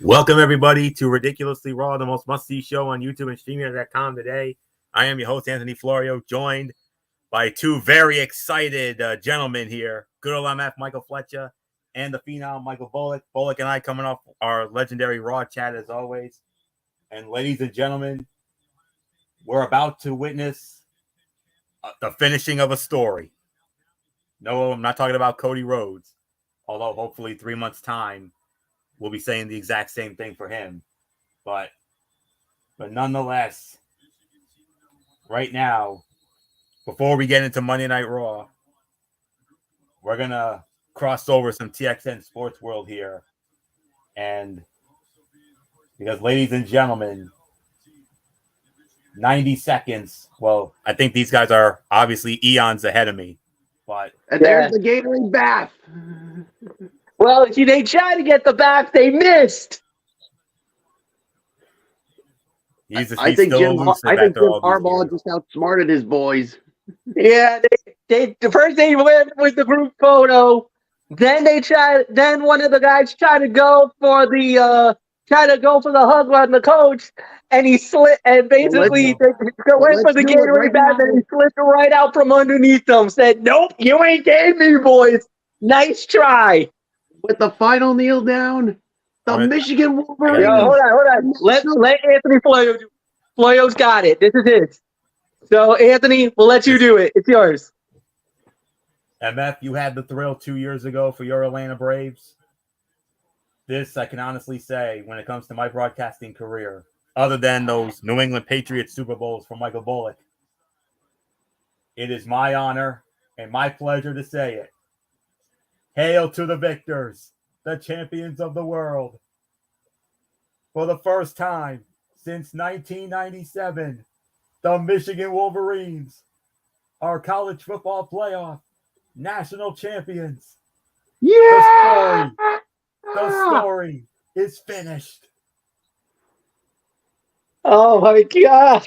Welcome, everybody, to Ridiculously Raw, the most must-see show on YouTube and StreamYard.com today. I am your host, Anthony Florio, joined by two very excited gentlemen here, good old MF Michael Fletcher and the phenom Michael Bullock. Bullock and I coming off our legendary Raw chat as always. And ladies and gentlemen, we're about to witness the finishing of a story. No, I'm not talking about Cody Rhodes, although hopefully 3 months' time, we'll be saying the exact same thing for him. But nonetheless, right now, before we get into Monday Night Raw, we're going to cross over some TXN Sports World here. And because, ladies and gentlemen, 90 seconds. Well, I think these guys are obviously eons ahead of me. But and there's the Gatorade bath. Well, they tried to get the bath, they missed. I think Jim Harbaugh just outsmarted his boys. Yeah, they first they went with the group photo, then one of the guys tried to go for the hug on the coach, and he slipped, and basically they went for the Gatorade bath, and he slipped right out from underneath them. Said, "Nope, you ain't getting me, boys. Nice try." With the final kneel down, Michigan Wolverines. Yo, hold on. Let Anthony Florio do it. Florio's got it. This is his. So, Anthony, we'll let you do it. It's yours. MF, you had the thrill 2 years ago for your Atlanta Braves. This, I can honestly say, when it comes to my broadcasting career, other than those New England Patriots Super Bowls for Michael Bullock, it is my honor and my pleasure to say it. Hail to the victors, the champions of the world. For the first time since 1997, the Michigan Wolverines are college football playoff national champions. Yeah! The story is finished. Oh, my God.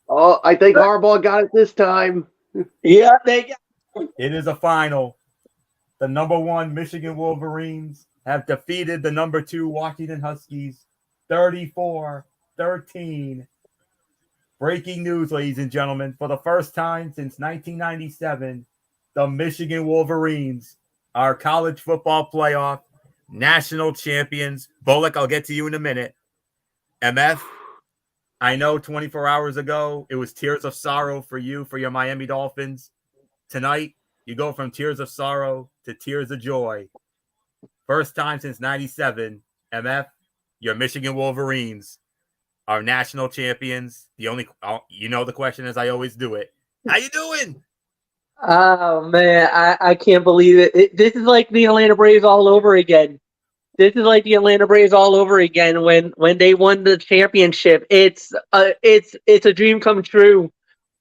Oh, I think Harbaugh got it this time. Yeah, they got it. It is a final. The number 1 Michigan Wolverines have defeated the number 2 Washington Huskies 34-13. Breaking news, ladies and gentlemen. For the first time since 1997, the Michigan Wolverines are college football playoff national champions. Bullock, I'll get to you in a minute. MF, I know 24 hours ago, it was tears of sorrow for you, for your Miami Dolphins. Tonight, you go from tears of sorrow to tears of joy. First time since 97, MF, your Michigan Wolverines are national champions. The question as I always do it. How you doing? Oh, man, I can't believe it. This is like the Atlanta Braves all over again. This is like the Atlanta Braves all over again when they won the championship. It's a dream come true.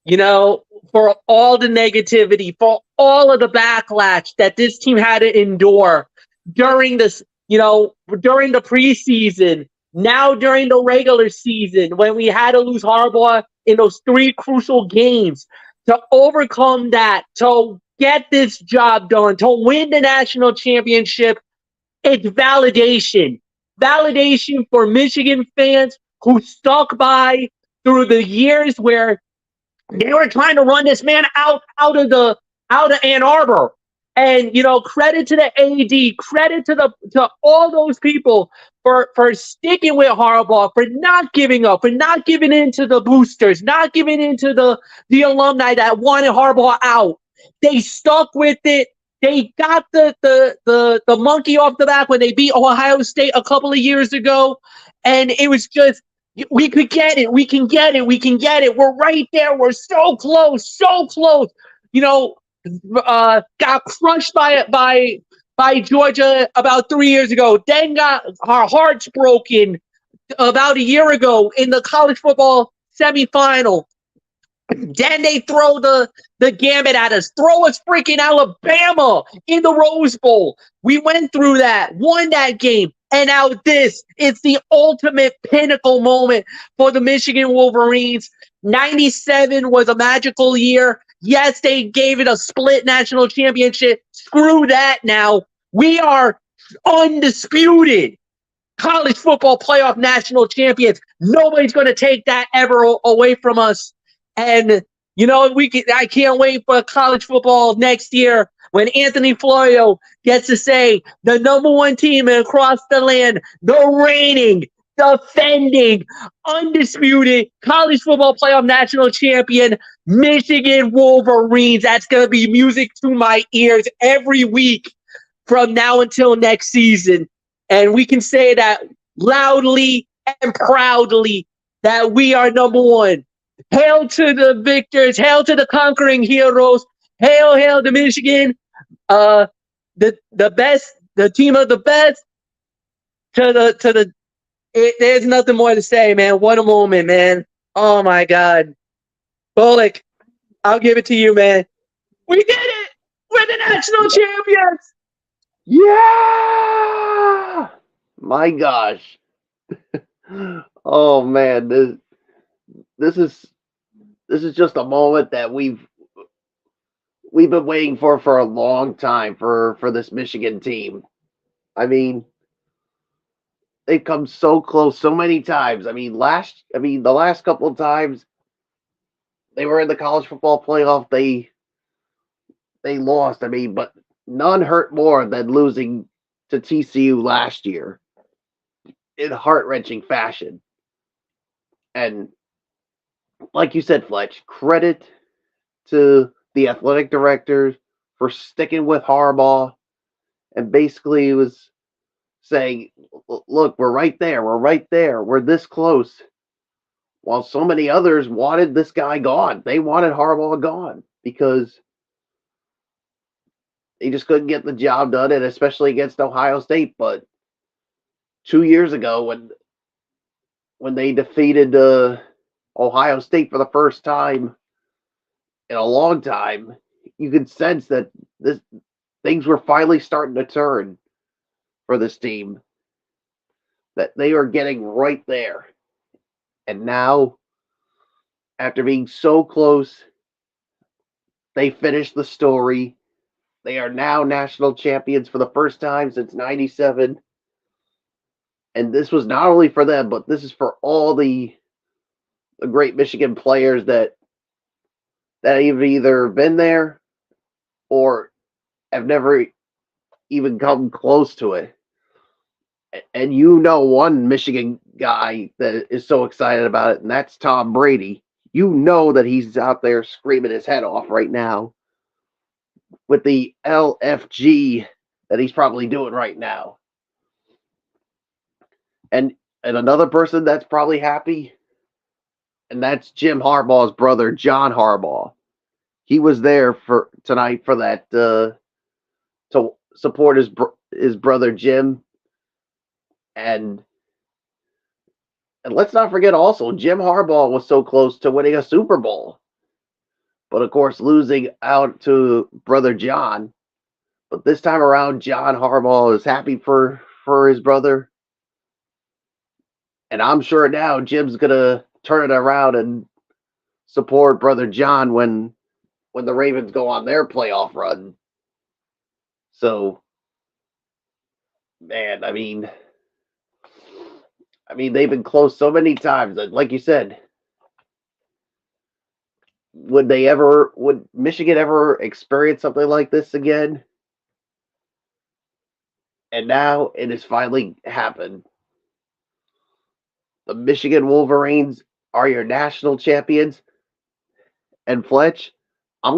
You know, for all the negativity, for all of the backlash that this team had to endure during this, during the preseason, now during the regular season, when we had to lose Harbaugh in those 3 crucial games, to overcome that, to get this job done, to win the national championship, it's validation. Validation for Michigan fans who stuck by through the years where they were trying to run this man out of Ann Arbor. And credit to the AD, credit to all those people for sticking with Harbaugh, for not giving up, for not giving in to the boosters, not giving in to the alumni that wanted Harbaugh out. They stuck with it. They got the monkey off the back when they beat Ohio State a couple of years ago. And it was just, we could get it. We can get it. We can get it. We're right there. We're so close. So close. Got crushed by Georgia about 3 years ago. Then got our hearts broken about a year ago in the college football semifinal. Then they throw the gambit at us. Throw us freaking Alabama in the Rose Bowl. We went through that, won that game. And now this, it's the ultimate pinnacle moment for the Michigan Wolverines. 97 was a magical year. Yes, they gave it a split national championship. Screw that now. We are undisputed college football playoff national champions. Nobody's going to take that ever away from us. And, I can't wait for college football next year when Anthony Florio gets to say the number one team across the land, the reigning, defending, undisputed college football playoff national champion, Michigan Wolverines. That's going to be music to my ears every week from now until next season. And we can say that loudly and proudly that we are number one. Hail to the victors. Hail to the conquering heroes. Hail, hail to Michigan. The best, the team of the best. There's nothing more to say, man. What a moment, man. Oh my God. Bullock, I'll give it to you, man. We did it! We're the national champions! Yeah! My gosh. Oh man, this is just a moment that we've been waiting for a long time for this Michigan team. I mean, they've come so close so many times. I mean, the last couple of times they were in the college football playoff, they lost. I mean, but none hurt more than losing to TCU last year in heart-wrenching fashion. And like you said, Fletch, credit to the athletic directors for sticking with Harbaugh and basically was saying, look, we're right there. We're this close. While so many others wanted this guy gone. They wanted Harbaugh gone because they just couldn't get the job done, and especially against Ohio State. But 2 years ago, when they defeated Ohio State for the first time in a long time, you could sense that things were finally starting to turn for this team. That they are getting right there. And now, after being so close, they finished the story. They are now national champions for the first time since '97. And this was not only for them, but this is for all the great Michigan players that have either been there or have never even come close to it. And one Michigan guy that is so excited about it, and that's Tom Brady. You know that he's out there screaming his head off right now with the LFG that he's probably doing right now. And another person that's probably happy, and that's Jim Harbaugh's brother, John Harbaugh. He was there for tonight for that to support his brother Jim. And let's not forget also, Jim Harbaugh was so close to winning a Super Bowl. But of course, losing out to brother John. But this time around, John Harbaugh is happy for his brother. And I'm sure now Jim's going to turn it around and support brother John when the Ravens go on their playoff run. So, man, I mean, they've been close so many times. Like you said, would Michigan ever experience something like this again? And now it has finally happened. The Michigan Wolverines are your national champions. And Fletch, I'm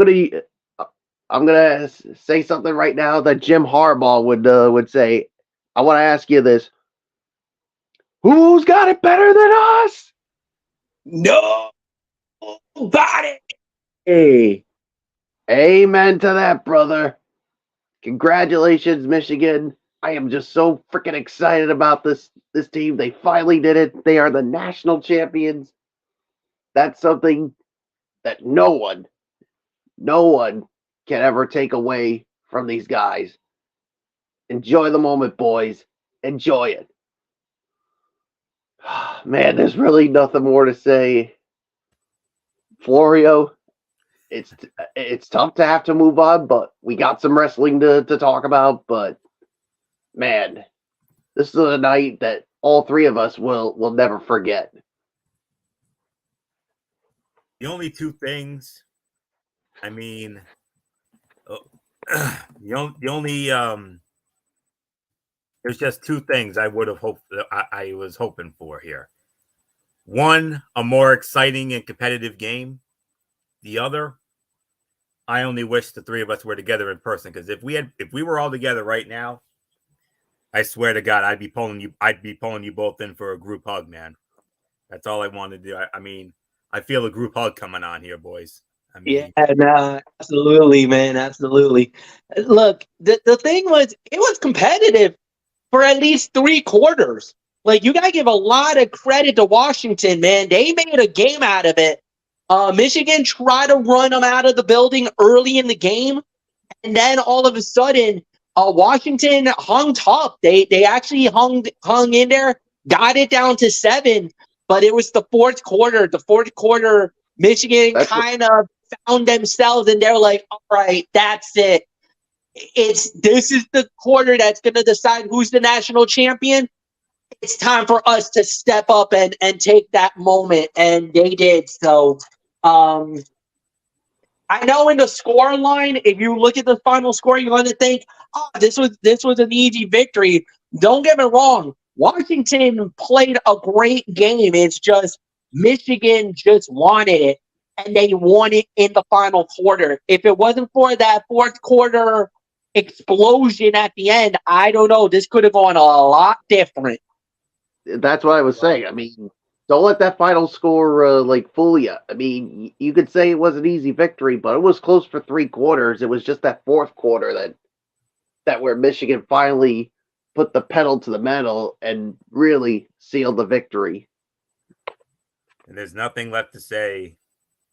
gonna say something right now that Jim Harbaugh would say. I want to ask you this: who's got it better than us? Nobody. Hey, amen to that, brother. Congratulations, Michigan. I am just so freaking excited about this team. They finally did it. They are the national champions. That's something that no one can ever take away from these guys. Enjoy the moment, boys. Enjoy it. Man, there's really nothing more to say. Florio, it's tough to have to move on, but we got some wrestling to talk about. But man, this is a night that all three of us will never forget. The only two things, I mean, the only there's just two things I would have hoped that I was hoping for here. One, a more exciting and competitive game. The other, I only wish the three of us were together in person, because if we were all together right now, I swear to God, I'd be pulling you both in for a group hug, man. That's all I want to do. I mean, I feel a group hug coming on here, boys. I mean, Yeah, no, absolutely, man, absolutely. Look, the thing was, it was competitive for at least 3 quarters. Like, you gotta give a lot of credit to Washington, man. They made a game out of it. Michigan tried to run them out of the building early in the game, and then all of a sudden, Washington hung tough. They actually hung in there, got it down to 7, but it was the fourth quarter. The fourth quarter, Michigan kind of found themselves, and they're like, all right, that's it. This is the quarter that's going to decide who's the national champion. It's time for us to step up and take that moment, and they did. So, I know in the score line, if you look at the final score, you're going to think, oh, this was an easy victory. Don't get me wrong. Washington played a great game. It's just Michigan just wanted it, and they won it in the final quarter. If it wasn't for that fourth quarter explosion at the end, I don't know. This could have gone a lot different. That's what I was saying. I mean, don't let that final score fool you. I mean, you could say it was an easy victory, but it was close for 3 quarters. It was just that fourth quarter that where Michigan finally put the pedal to the metal and really sealed the victory. And there's nothing left to say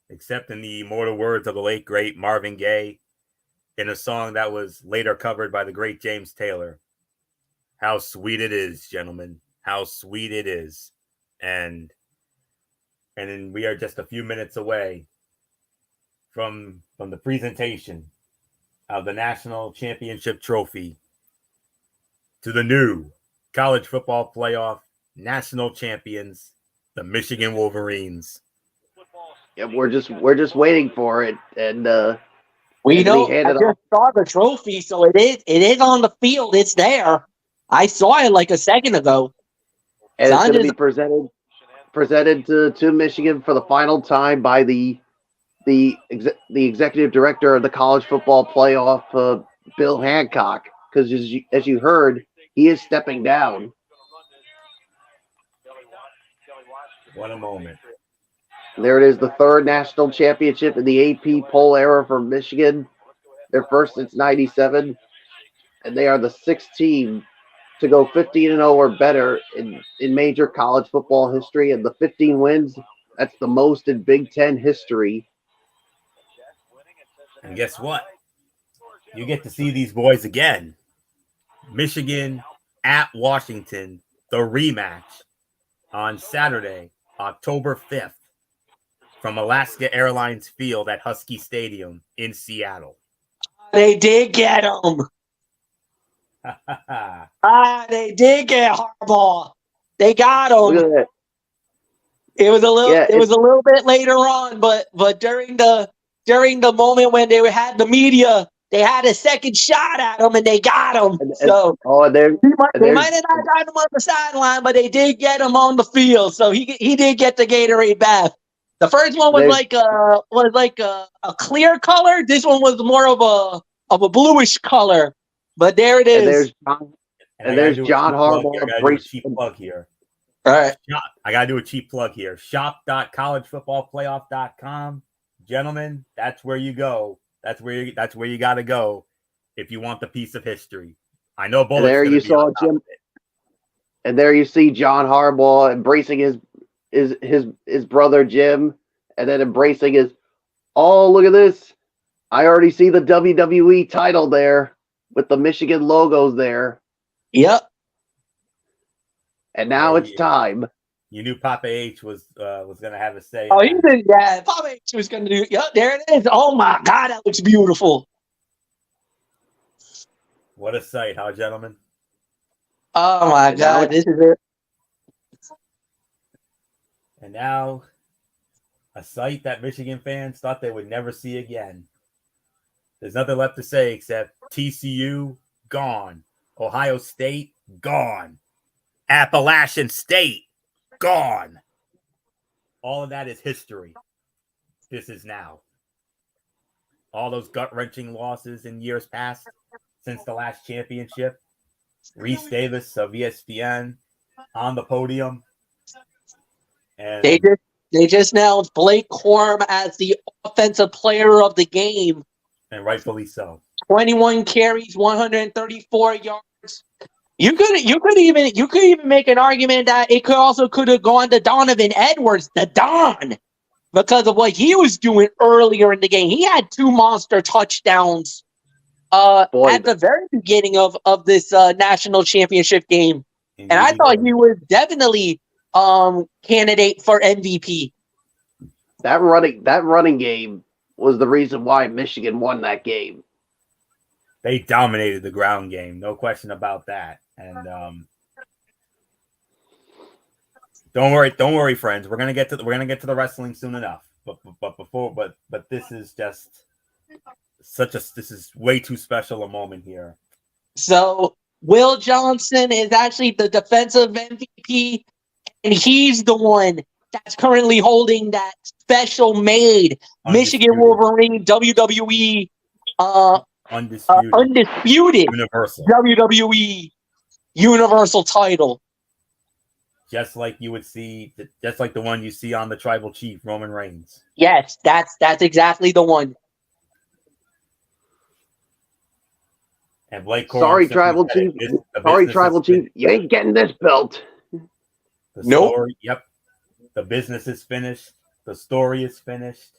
except in the immortal words of the late great Marvin Gaye, in a song that was later covered by the great James Taylor. How sweet it is, gentlemen. How sweet it is. And then we are just a few minutes away from the presentation of the national championship trophy to the new college football playoff national champions, the Michigan Wolverines. Yeah, we're just waiting for it, and we know. I just saw the trophy, so it is on the field. It's there. I saw it like a second ago. And it's going to be presented to Michigan for the final time by the executive director of the college football playoff, Bill Hancock, because as you heard, he is stepping down. What a moment. There it is, the third national championship in the AP poll era for Michigan. Their first since '97, and they are the 6th team to go 15-0 or better in major college football history, and the 15 wins, that's the most in Big Ten history. And guess what? You get to see these boys again. Michigan at Washington, the rematch on Saturday, October 5th, from Alaska Airlines Field at Husky Stadium in Seattle. They did get him. They did get Harbaugh. They got him. It was a little. Yeah, it was a little bit later on, but during the moment when they had the media, they had a second shot at him and they got him. They might have not got him on the sideline, but they did get him on the field. So he did get the Gatorade bath. The first one was like a clear color. This one was more of a bluish color. But there it is. And there's John Harbaugh. I gotta do a cheap plug here. All right. I gotta do a cheap plug here. Shop.collegefootballplayoff.com. Gentlemen, that's where you go. That's where you gotta go if you want the piece of history. I know Bullock's there you saw Jim. And there you see John Harbaugh embracing his brother Jim, and then embracing his. Oh, look at this! I already see the WWE title there with the Michigan logos there. Yep. And now it's time. You knew Papa H was going to have a say. Oh, he did. Yeah, Papa H was going to do. Yep, there it is. Oh my God, that looks beautiful. What a sight, huh, gentlemen? Oh my God, this is it. And now, a sight that Michigan fans thought they would never see again. There's nothing left to say except TCU, gone. Ohio State, gone. Appalachian State, gone. All of that is history. This is now. All those gut-wrenching losses in years past since the last championship. Reese Davis of ESPN on the podium. And They just announced Blake Corum as the offensive player of the game. And rightfully so. 21 carries, 134 yards. You could even make an argument that it could have gone to Donovan Edwards, the Don, because of what he was doing earlier in the game. He had 2 monster touchdowns at the very beginning of this national championship game. Indeed. And I thought he was definitely candidate for MVP. That running game was the reason why Michigan won that game. They dominated the ground game, no question about that. And don't worry, friends. We're gonna get to the wrestling soon enough. But this is just this is way too special a moment here. So Will Johnson is actually the defensive MVP, and he's the one that's currently holding that special made Michigan Wolverine WWE undisputed Universal WWE Universal title. Just like you would see, just like the one you see on the Tribal Chief, Roman Reigns. Yes, that's exactly the one. And Blake Corum, sorry, Tribal Chief. Tribal Chief. You ain't getting this belt. Nope. Yep. The business is finished. The story is finished.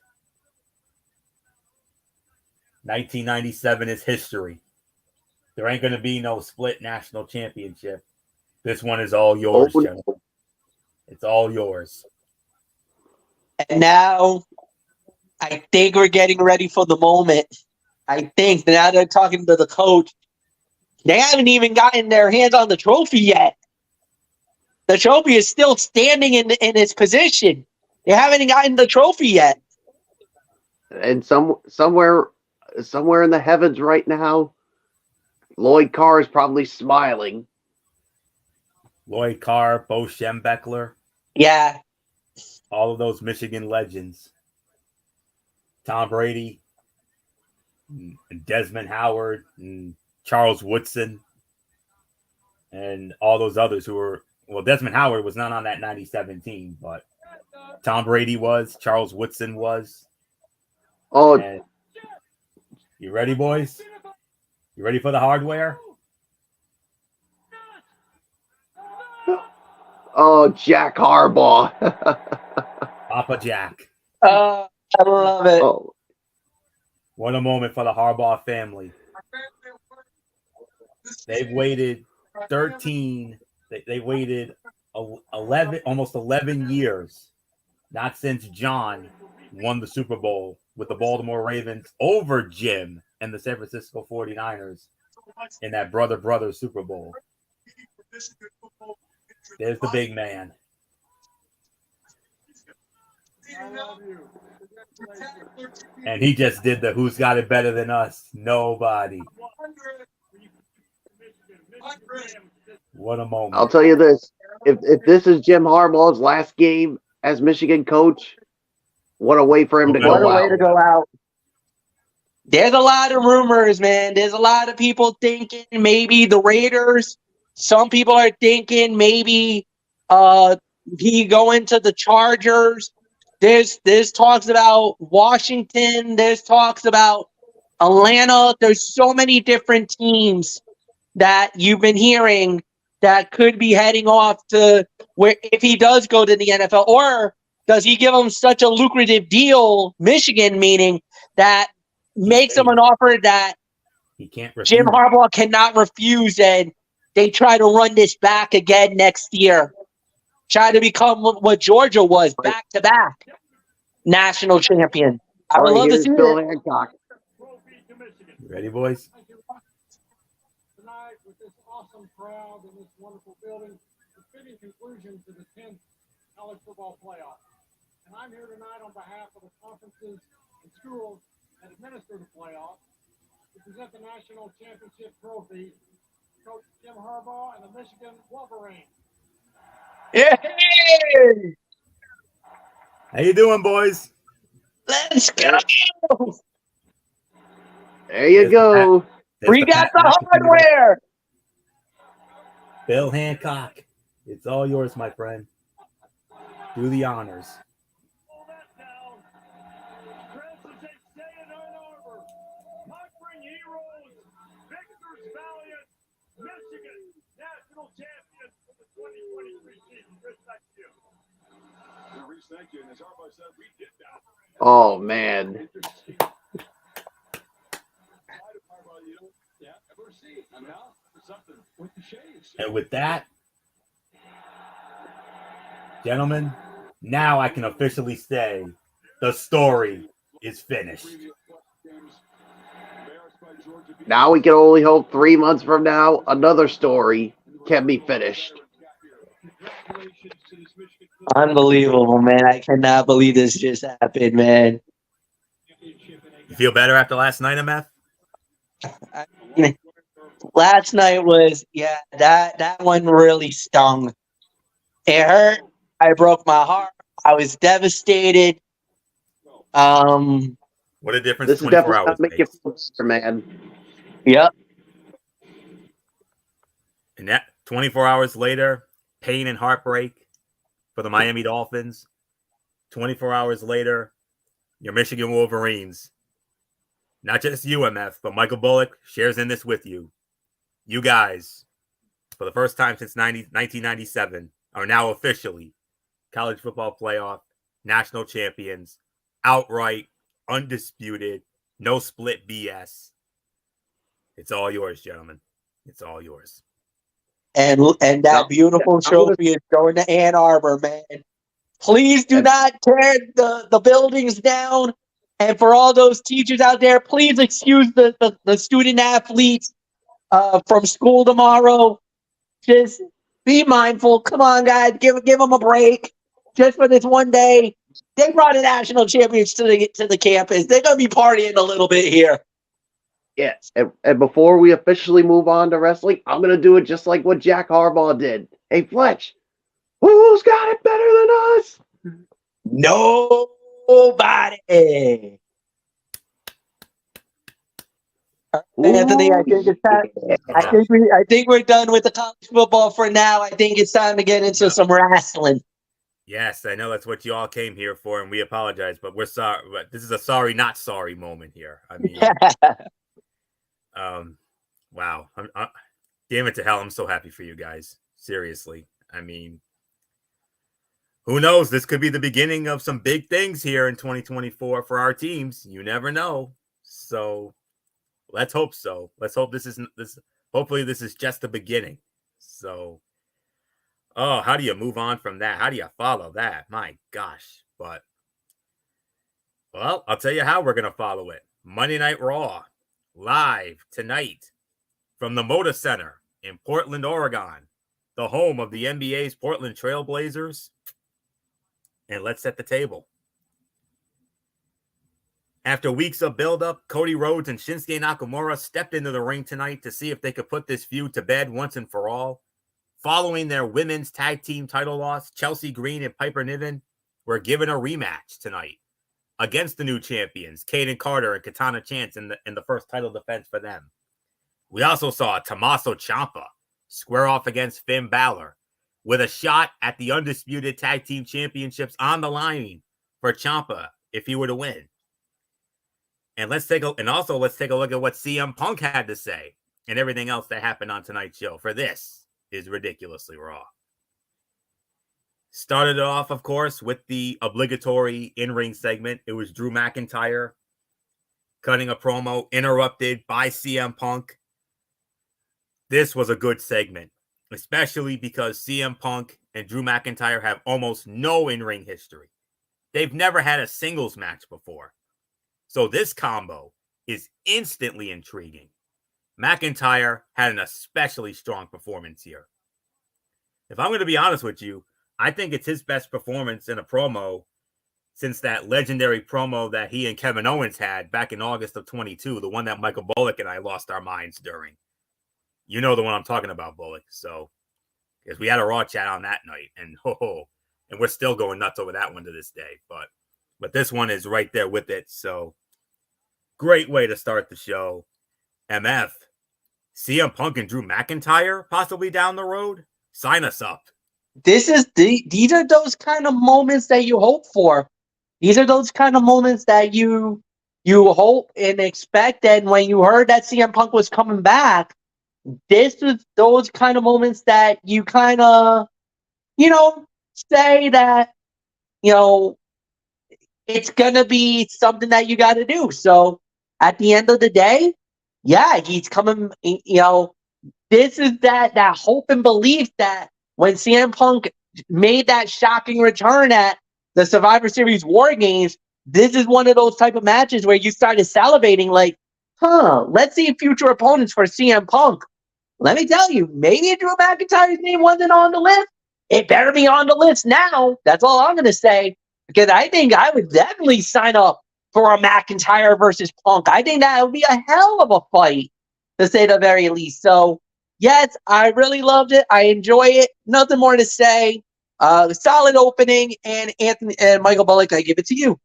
1997 is history. There ain't going to be no split national championship. This one is all yours, gentlemen. It's all yours. And now, I think we're getting ready for the moment. I think now they're talking to the coach. They haven't even gotten their hands on the trophy yet. The trophy is still standing in its position. They haven't gotten the trophy yet. And somewhere in the heavens right now, Lloyd Carr is probably smiling. Lloyd Carr, Bo Schembechler. Yeah. All of those Michigan legends. Tom Brady, and Desmond Howard, and Charles Woodson, and all those others who were, well, Desmond Howard was not on that 97 team, but Tom Brady was, Charles Woodson was. Oh, and you ready, boys? You ready for the hardware? Oh, Jack Harbaugh. Papa Jack. I love it. Oh. What a moment for the Harbaugh family. They've waited 13. They waited 11, almost 11 years. Not since John won the Super Bowl with the Baltimore Ravens over Jim and the San Francisco 49ers in that brother Super Bowl. There's the big man. And he just did the who's got it better than us? Nobody. What a moment. I'll tell you this. If this is Jim Harbaugh's last game as Michigan coach, what a way for him to go out. What a way to go out. There's a lot of rumors, man. There's a lot of people thinking maybe the Raiders. Some people are thinking maybe he go into the Chargers. There's talks about Washington. There's talks about Atlanta. There's so many different teams that you've been hearing that could be heading off to where if he does go to the NFL, or does he give them such a lucrative deal, Michigan meaning, that makes him an offer that he can't refuse. Jim Harbaugh cannot refuse, and they try to run this back again next year. Try to become what Georgia was, back-to-back national champion. I would love to see Bill it. Hancock. You ready, boys? crowd in this wonderful building. The fitting conclusion to the 10th college football playoff. And I'm here tonight on behalf of the conferences and schools that administer the playoff to present the national championship trophy to Coach Jim Harbaugh and the Michigan Wolverines. Yeah. How you doing, boys? Let's go. There you There's go. We got the hardware. Bill Hancock. It's all yours, my friend. Do the honors. Pull that down. Francis H. Day in Ann Arbor. Conquering Heroes. Victors Valiant. Michigan national champions for the 2023 season. Respect you. Oh man. And with that, gentlemen, now I can officially say the story is finished. Now we can only hope 3 months from now another story can be finished. Unbelievable, man. I cannot believe this just happened, man. You feel better after last night, MF? Last night was, that one really stung. It hurt. I broke my heart. I was devastated. What a difference This is 24 definitely hours not make you makes. feel better, man. Yep. And that 24 hours later, pain and heartbreak for the Miami Dolphins. 24 hours later, your Michigan Wolverines. Not just UMF, but Michael Bullock shares in this with you. You guys, for the first time since 1997, are now officially college football playoff national champions, outright, undisputed, no split BS. It's all yours, gentlemen. It's all yours. And that beautiful trophy is going to Ann Arbor, man. Please do not tear the buildings down. And for all those teachers out there, please excuse the student athletes from school tomorrow. Just be mindful. Come on, guys, give them a break. Just for this one day. They brought a national champions to the campus. They're gonna be partying a little bit here. Yes. And before we officially move on to wrestling, I'm gonna do it just like what Jack Harbaugh did. Hey Fletch, who's got it better than us? Nobody. Anthony, I think it's time. I think we're done with the college football for now. I think it's time to get into some wrestling. Yes, I know that's what you all came here for, and we apologize, but we're sorry. But this is a sorry, not sorry moment here. I mean, wow. Damn it to hell. I'm so happy for you guys. Seriously. I mean, who knows? This could be the beginning of some big things here in 2024 for our teams. You never know. So let's hope so. Let's hope hopefully this is just the beginning. So, oh, how do you move on from that? How do you follow that? My gosh. But, well, I'll tell you how we're going to follow it. Monday Night Raw, live tonight from the Moda Center in Portland, Oregon, the home of the NBA's Portland Trail Blazers. And let's set the table. After weeks of buildup, Cody Rhodes and Shinsuke Nakamura stepped into the ring tonight to see if they could put this feud to bed once and for all. Following their women's tag team title loss, Chelsea Green and Piper Niven were given a rematch tonight against the new champions, Kaden Carter and Katana Chance in the first title defense for them. We also saw Tommaso Ciampa square off against Finn Balor with a shot at the undisputed tag team championships on the line for Ciampa if he were to win. And let's take a look at what CM Punk had to say and everything else that happened on tonight's show. For this is Ridiculously Raw. Started it off, of course, with the obligatory in-ring segment. It was Drew McIntyre cutting a promo, interrupted by CM Punk. This was a good segment, especially because CM Punk and Drew McIntyre have almost no in-ring history. They've never had a singles match before. So this combo is instantly intriguing. McIntyre had an especially strong performance here. If I'm going to be honest with you, I think it's his best performance in a promo since that legendary promo that he and Kevin Owens had back in August of 22, the one that Michael Bullock and I lost our minds during. You know the one I'm talking about, Bullock. So, because we had a Raw chat on that night, and and we're still going nuts over that one to this day. But this one is right there with it. So, great way to start the show. MF, CM Punk and Drew McIntyre possibly down the road? Sign us up. These are those kind of moments that you hope for. These are those kind of moments that you hope and expect. And when you heard that CM Punk was coming back, this was those kind of moments that you kind of, say that, it's going to be something that you got to do. So at the end of the day, yeah, he's coming, this is that hope and belief that when CM Punk made that shocking return at the Survivor Series War Games, this is one of those type of matches where you started salivating like, let's see future opponents for CM Punk. Let me tell you, maybe Drew McIntyre's name wasn't on the list. It better be on the list now. That's all I'm going to say. Because I think I would definitely sign up for a McIntyre versus Punk. I think that would be a hell of a fight, to say the very least. So, yes, I really loved it. I enjoy it. Nothing more to say. Solid opening, and Anthony and Michael Bullock, I give it to you.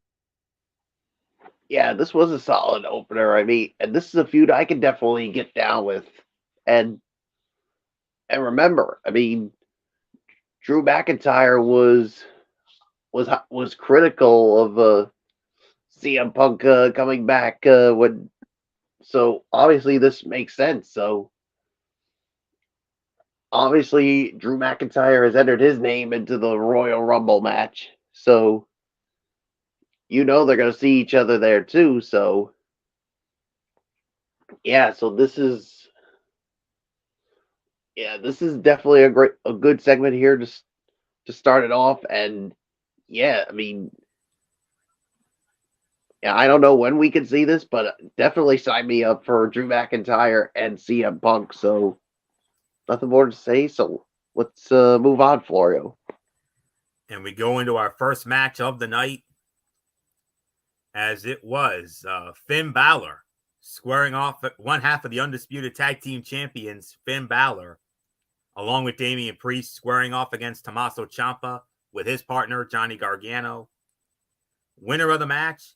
Yeah, this was a solid opener. I mean, and this is a feud I can definitely get down with. And remember, I mean, Drew McIntyre was critical of CM Punk coming back when. So obviously this makes sense. So obviously Drew McIntyre has entered his name into the Royal Rumble match. So they're going to see each other there too. So yeah, so this is definitely a good segment here to start it off. And yeah, I mean, yeah, I don't know when we can see this, but definitely sign me up for Drew McIntyre and CM Punk. So nothing more to say. So let's move on, Florio. And we go into our first match of the night, as it was Finn Balor squaring off one half of the Undisputed Tag Team Champions, Finn Balor, along with Damian Priest, squaring off against Tommaso Ciampa with his partner, Johnny Gargano. Winner of the match,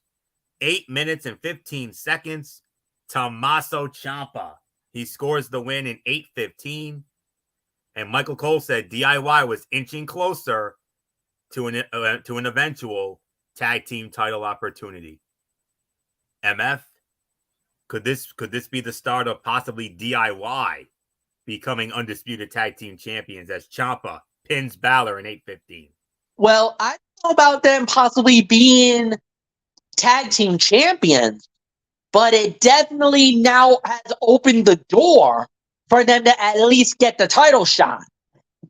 8 minutes and 15 seconds, Tommaso Ciampa. He scores the win in 8:15. And Michael Cole said DIY was inching closer to an eventual tag team title opportunity. MF, could this be the start of possibly DIY becoming Undisputed Tag Team Champions as Ciampa pins Balor in 8:15? Well, I don't know about them possibly being tag team champions, but it definitely now has opened the door for them to at least get the title shot.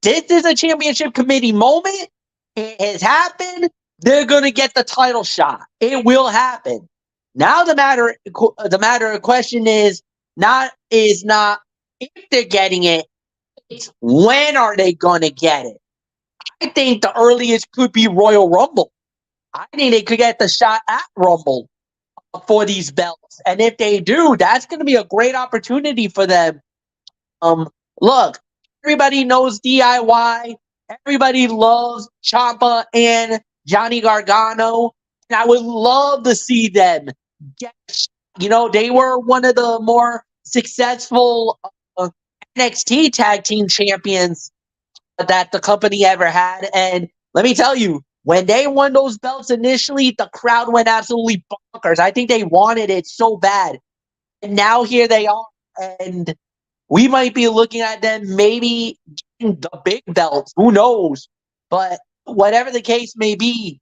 This is a championship committee moment. It has happened. They're going to get the title shot. It will happen. Now the matter of question is not if they're getting it, it's when are they going to get it. I think the earliest could be Royal Rumble. I think they could get the shot at Rumble for these belts. And if they do, that's going to be a great opportunity for them. Look, everybody knows DIY. Everybody loves Ciampa and Johnny Gargano. And I would love to see them get, they were one of the more successful NXT tag team champions that the company ever had. And let me tell you, when they won those belts initially, the crowd went absolutely bonkers. I think they wanted it so bad. And now here they are. And we might be looking at them maybe getting the big belts. Who knows? But whatever the case may be,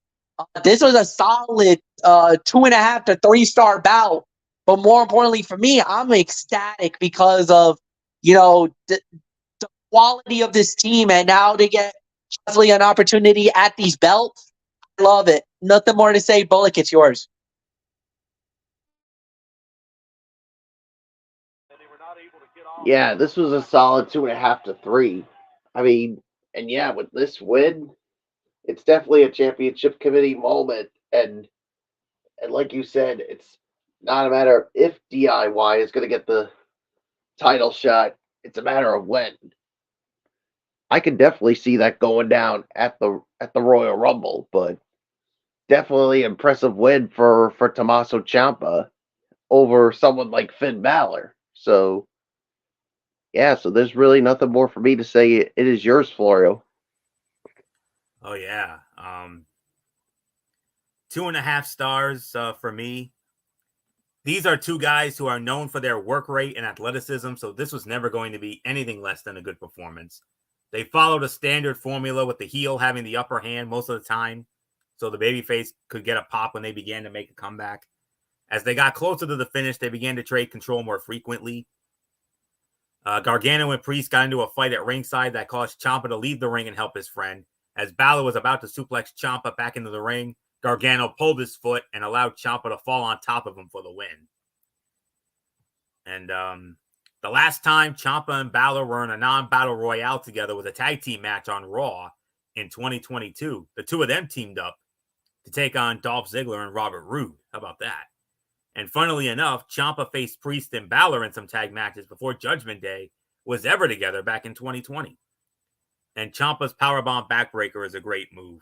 this was a solid 2.5 to 3 star bout. But more importantly for me, I'm ecstatic because of, the quality of this team, and now to get possibly an opportunity at these belts. I love it. Nothing more to say. Bullock, it's yours. And they were not able to Yeah, this was a solid 2.5 to 3. I mean, and yeah, with this win, it's definitely a championship committee moment. And like you said, it's not a matter of if DIY is going to get the title shot. It's a matter of when. I can definitely see that going down at the Royal Rumble, but definitely impressive win for Tommaso Ciampa over someone like Finn Balor. So yeah, so there's really nothing more for me to say. It is yours, Florio. Oh yeah. 2.5 stars for me. These are two guys who are known for their work rate and athleticism, so this was never going to be anything less than a good performance. They followed a standard formula with the heel having the upper hand most of the time, so the babyface could get a pop when they began to make a comeback. As they got closer to the finish, they began to trade control more frequently. Gargano and Priest got into a fight at ringside that caused Ciampa to leave the ring and help his friend. As Balor was about to suplex Ciampa back into the ring, Gargano pulled his foot and allowed Ciampa to fall on top of him for the win. And the last time Ciampa and Balor were in a non-battle royale together was a tag team match on Raw in 2022. The two of them teamed up to take on Dolph Ziggler and Robert Roode. How about that? And funnily enough, Ciampa faced Priest and Balor in some tag matches before Judgment Day was ever together back in 2020. And Ciampa's powerbomb backbreaker is a great move.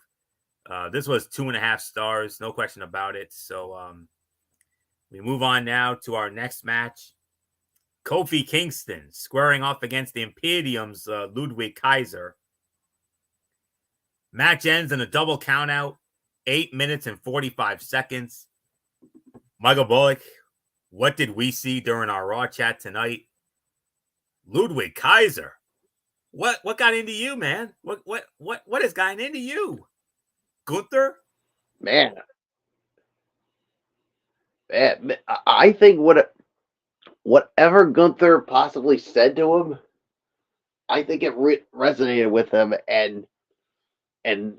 This was 2.5 stars, no question about it. So we move on now to our next match. Kofi Kingston squaring off against the Imperium's Ludwig Kaiser. Match ends in a double countout, 8 minutes and 45 seconds. Michael Bullock, what did we see during our Raw chat tonight? Ludwig Kaiser. What got into you, man? What has gotten into you? Gunther? Man, I think whatever Gunther possibly said to him, I think it resonated with him, and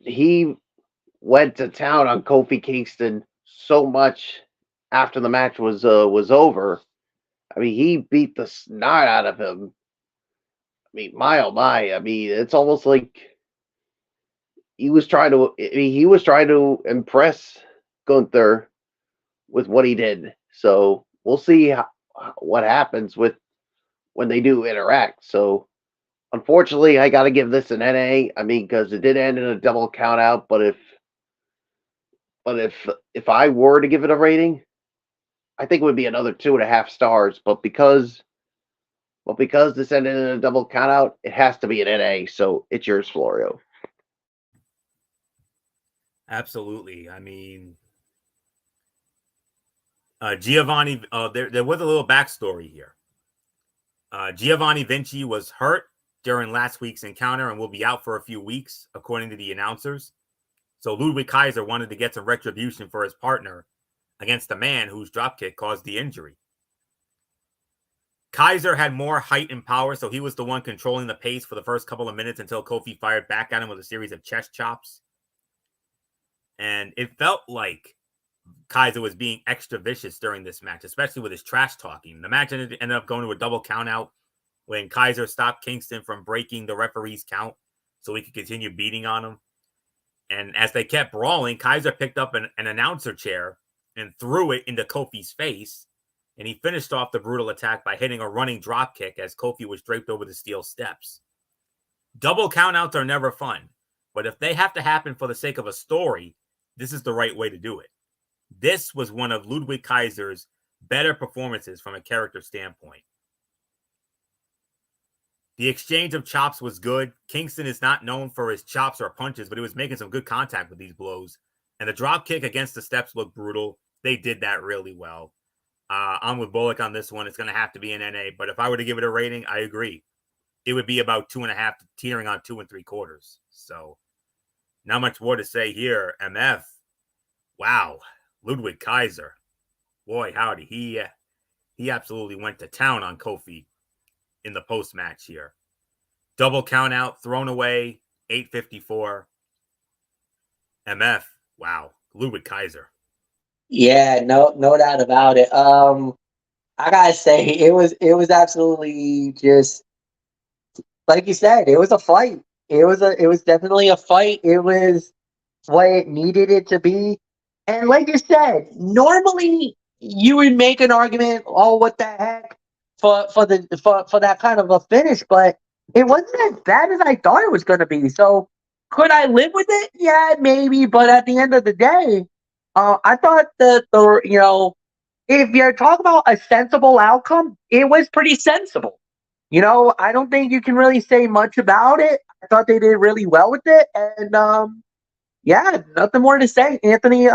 he went to town on Kofi Kingston so much after the match was over. I mean, he beat the snot out of him. I mean, my oh my! I mean, it's almost like he was trying to impress Gunther with what he did. So we'll see what happens when they do interact. So unfortunately, I got to give this an NA. I mean, because it did end in a double count out. But if I were to give it a rating, I think it would be another 2.5 stars. But because this ended in a double count out, it has to be an NA. So it's yours, Florio. Absolutely. I mean, Giovanni, there was a little backstory here. Giovanni Vinci was hurt during last week's encounter and will be out for a few weeks, according to the announcers. So Ludwig Kaiser wanted to get some retribution for his partner against the man whose dropkick caused the injury. Kaiser had more height and power, so he was the one controlling the pace for the first couple of minutes until Kofi fired back at him with a series of chest chops. And it felt like Kaiser was being extra vicious during this match, especially with his trash talking. The match ended up going to a double count out when Kaiser stopped Kingston from breaking the referee's count so he could continue beating on him. And as they kept brawling, Kaiser picked up an announcer chair and threw it into Kofi's face. And he finished off the brutal attack by hitting a running drop kick as Kofi was draped over the steel steps. Double countouts are never fun, but if they have to happen for the sake of a story, this is the right way to do it. This was one of Ludwig Kaiser's better performances from a character standpoint. The exchange of chops was good. Kingston is not known for his chops or punches, but he was making some good contact with these blows. And the drop kick against the steps looked brutal. They did that really well. I'm with Bullock on this one. It's going to have to be an NA, but if I were to give it a rating, I agree. It would be about 2.5, teetering on 2 3/4. So not much more to say here. MF, wow. Ludwig Kaiser, boy, howdy. He absolutely went to town on Kofi in the post-match here. Double count out, thrown away, 8:54. MF, wow. Ludwig Kaiser. Yeah, no doubt about it. I gotta say, it was absolutely just like you said. It was a fight. It was definitely a fight. It was what it needed it to be. And like you said, normally you would make an argument, oh, what the heck, for that kind of a finish, but it wasn't as bad as I thought it was going to be. So could I live with it? Yeah, maybe. But at the end of the day, I thought that if you're talking about a sensible outcome, it was pretty sensible. I don't think you can really say much about it. I thought they did really well with it, and yeah, nothing more to say, Anthony.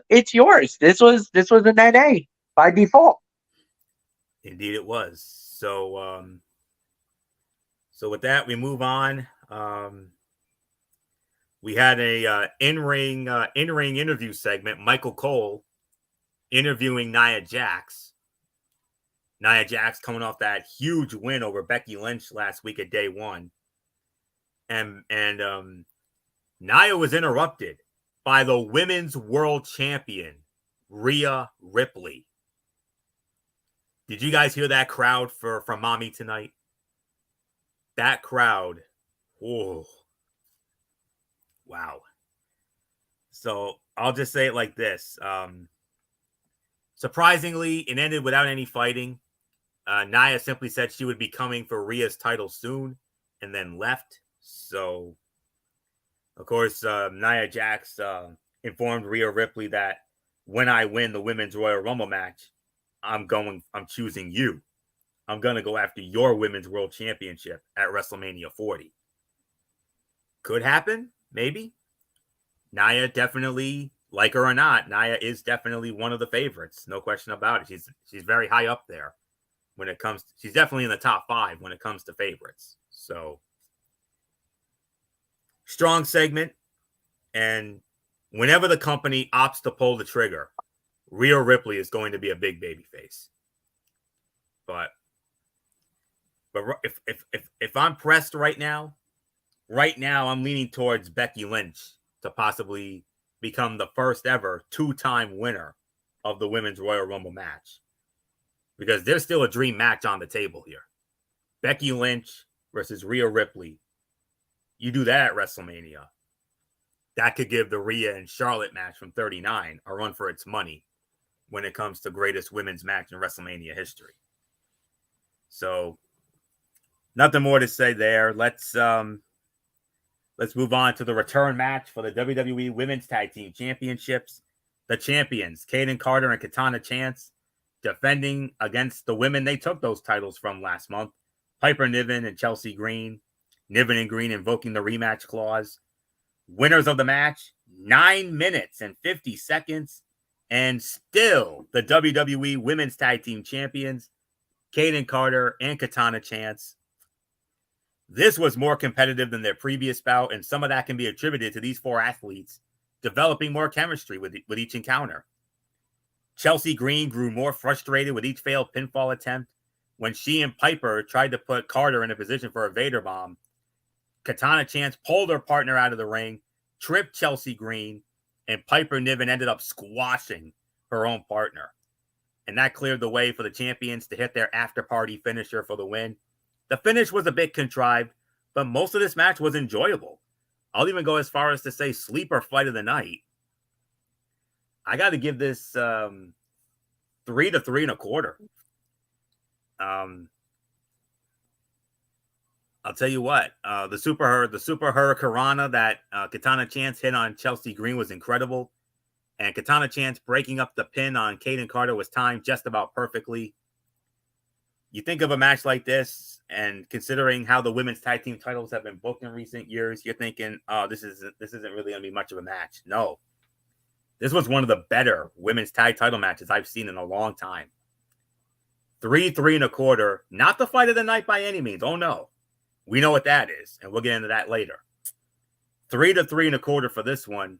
It's yours. This was an NA by default. Indeed, it was. So with that, we move on. We had a in-ring interview segment. Michael Cole interviewing Nia Jax. Nia Jax coming off that huge win over Becky Lynch last week at Day One, and Nia was interrupted by the Women's World Champion Rhea Ripley. Did you guys hear that crowd from Mommy tonight? That crowd, oh, wow. So I'll just say it like this. Surprisingly, it ended without any fighting. Nia simply said she would be coming for Rhea's title soon and then left. So, of course, Nia Jax informed Rhea Ripley that when I win the Women's Royal Rumble match, I'm choosing you. I'm going to go after your Women's World Championship at WrestleMania 40. Could happen, maybe. Nia definitely, like her or not, Nia is definitely one of the favorites. No question about it. She's very high up there when it comes. She's definitely in the top 5 when it comes to favorites. So, strong segment. And whenever the company opts to pull the trigger, Rhea Ripley is going to be a big baby face. But if I'm pressed right now I'm leaning towards Becky Lynch to possibly become the first ever 2-time winner of the Women's Royal Rumble match. Because there's still a dream match on the table here. Becky Lynch versus Rhea Ripley. You do that at WrestleMania. That could give the Rhea and Charlotte match from 39 a run for its money when it comes to greatest women's match in WrestleMania history. So, nothing more to say there. Let's move on to the return match for the WWE Women's Tag Team Championships. The champions, Kayden Carter and Katana Chance, defending against the women they took those titles from last month, Piper Niven and Chelsea Green. Niven and Green invoking the rematch clause. Winners of the match, 9 minutes and 50 seconds, and still the WWE Women's Tag Team Champions, Kayden Carter and Katana Chance. This was more competitive than their previous bout, and some of that can be attributed to these 4 athletes developing more chemistry with each encounter. Chelsea Green grew more frustrated with each failed pinfall attempt. When she and Piper tried to put Carter in a position for a Vader bomb, Katana Chance pulled her partner out of the ring, tripped Chelsea Green, and Piper Niven ended up squashing her own partner. And that cleared the way for the champions to hit their after-party finisher for the win. The finish was a bit contrived, but most of this match was enjoyable. I'll even go as far as to say sleeper fight of the night. I got to give this 3 to 3.25. I'll tell you what, the super hurricanrana that Katana Chance hit on Chelsea Green was incredible. And Katana Chance breaking up the pin on Kayden Carter was timed just about perfectly. You think of a match like this, and considering how the women's tag team titles have been booked in recent years, you're thinking, oh, this isn't really going to be much of a match. No. This was one of the better women's tag title matches I've seen in a long time. 3.25. Not the fight of the night by any means. Oh, no. We know what that is, and we'll get into that later. 3 to 3.25 for this one.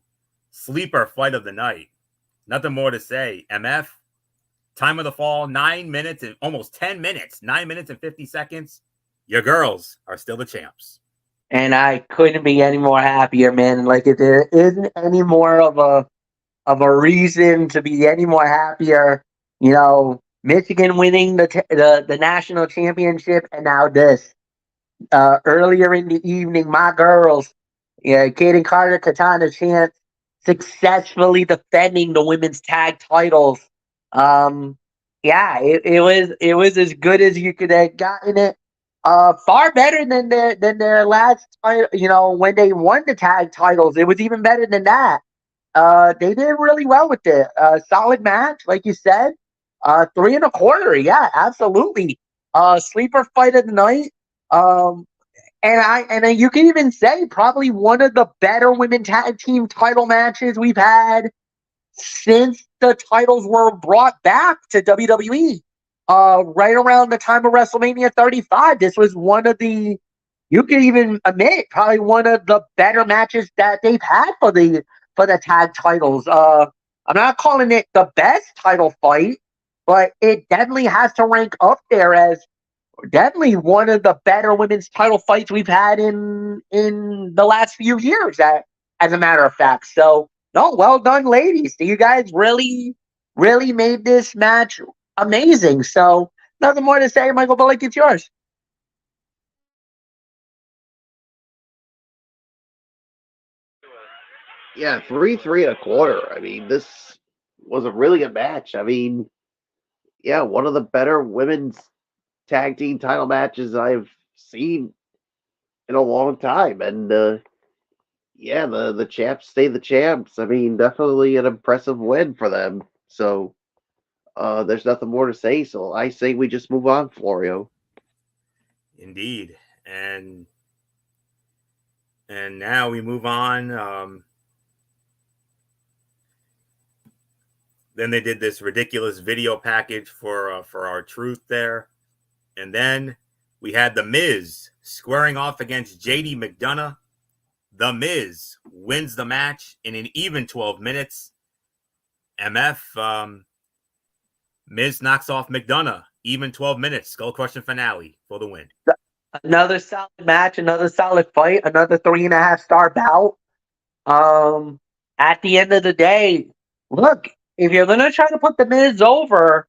Sleeper fight of the night. Nothing more to say. MF, time of the fall, 9 minutes and almost 10 minutes. 9 minutes and 50 seconds. Your girls are still the champs. And I couldn't be any more happier, man. Like, if there isn't any more of a reason to be any more happier, Michigan winning the national championship, and now this. Earlier in the evening, my girls, Kaden Carter, Katana Chance, successfully defending the women's tag titles. It was as good as you could have gotten it. Far better than their last title. When they won the tag titles, it was even better than that. They did really well with it. Solid match, like you said. 3.25. Yeah, absolutely. Sleeper fight of the night. And you can even say probably one of the better women tag team title matches we've had since the titles were brought back to WWE. Right around the time of WrestleMania 35, this was one of the, you can even admit, probably one of the better matches that they've had for the tag titles. I'm not calling it the best title fight, but it definitely has to rank up there as definitely one of the better women's title fights we've had in the last few years, as a matter of fact. So, no, well done, ladies. You guys really, really made this match amazing. So, nothing more to say. Michael Bullock, it's yours. Yeah, 3.25. I mean, this was a really good match. I mean, yeah, one of the better women's tag team title matches I've seen in a long time. And yeah, the champs stay the champs. I mean, definitely an impressive win for them. So there's nothing more to say. So I say we just move on, Florio. Indeed. And now we move on. Then they did this ridiculous video package for R-Truth there. And then we had The Miz squaring off against JD McDonough. The Miz wins the match in an even 12 minutes. Miz knocks off McDonough. Even 12 minutes. Skull crushing finale for the win. Another solid match, another solid fight, another 3.5-star bout. At the end of the day, look, if you're gonna try to put the Miz over,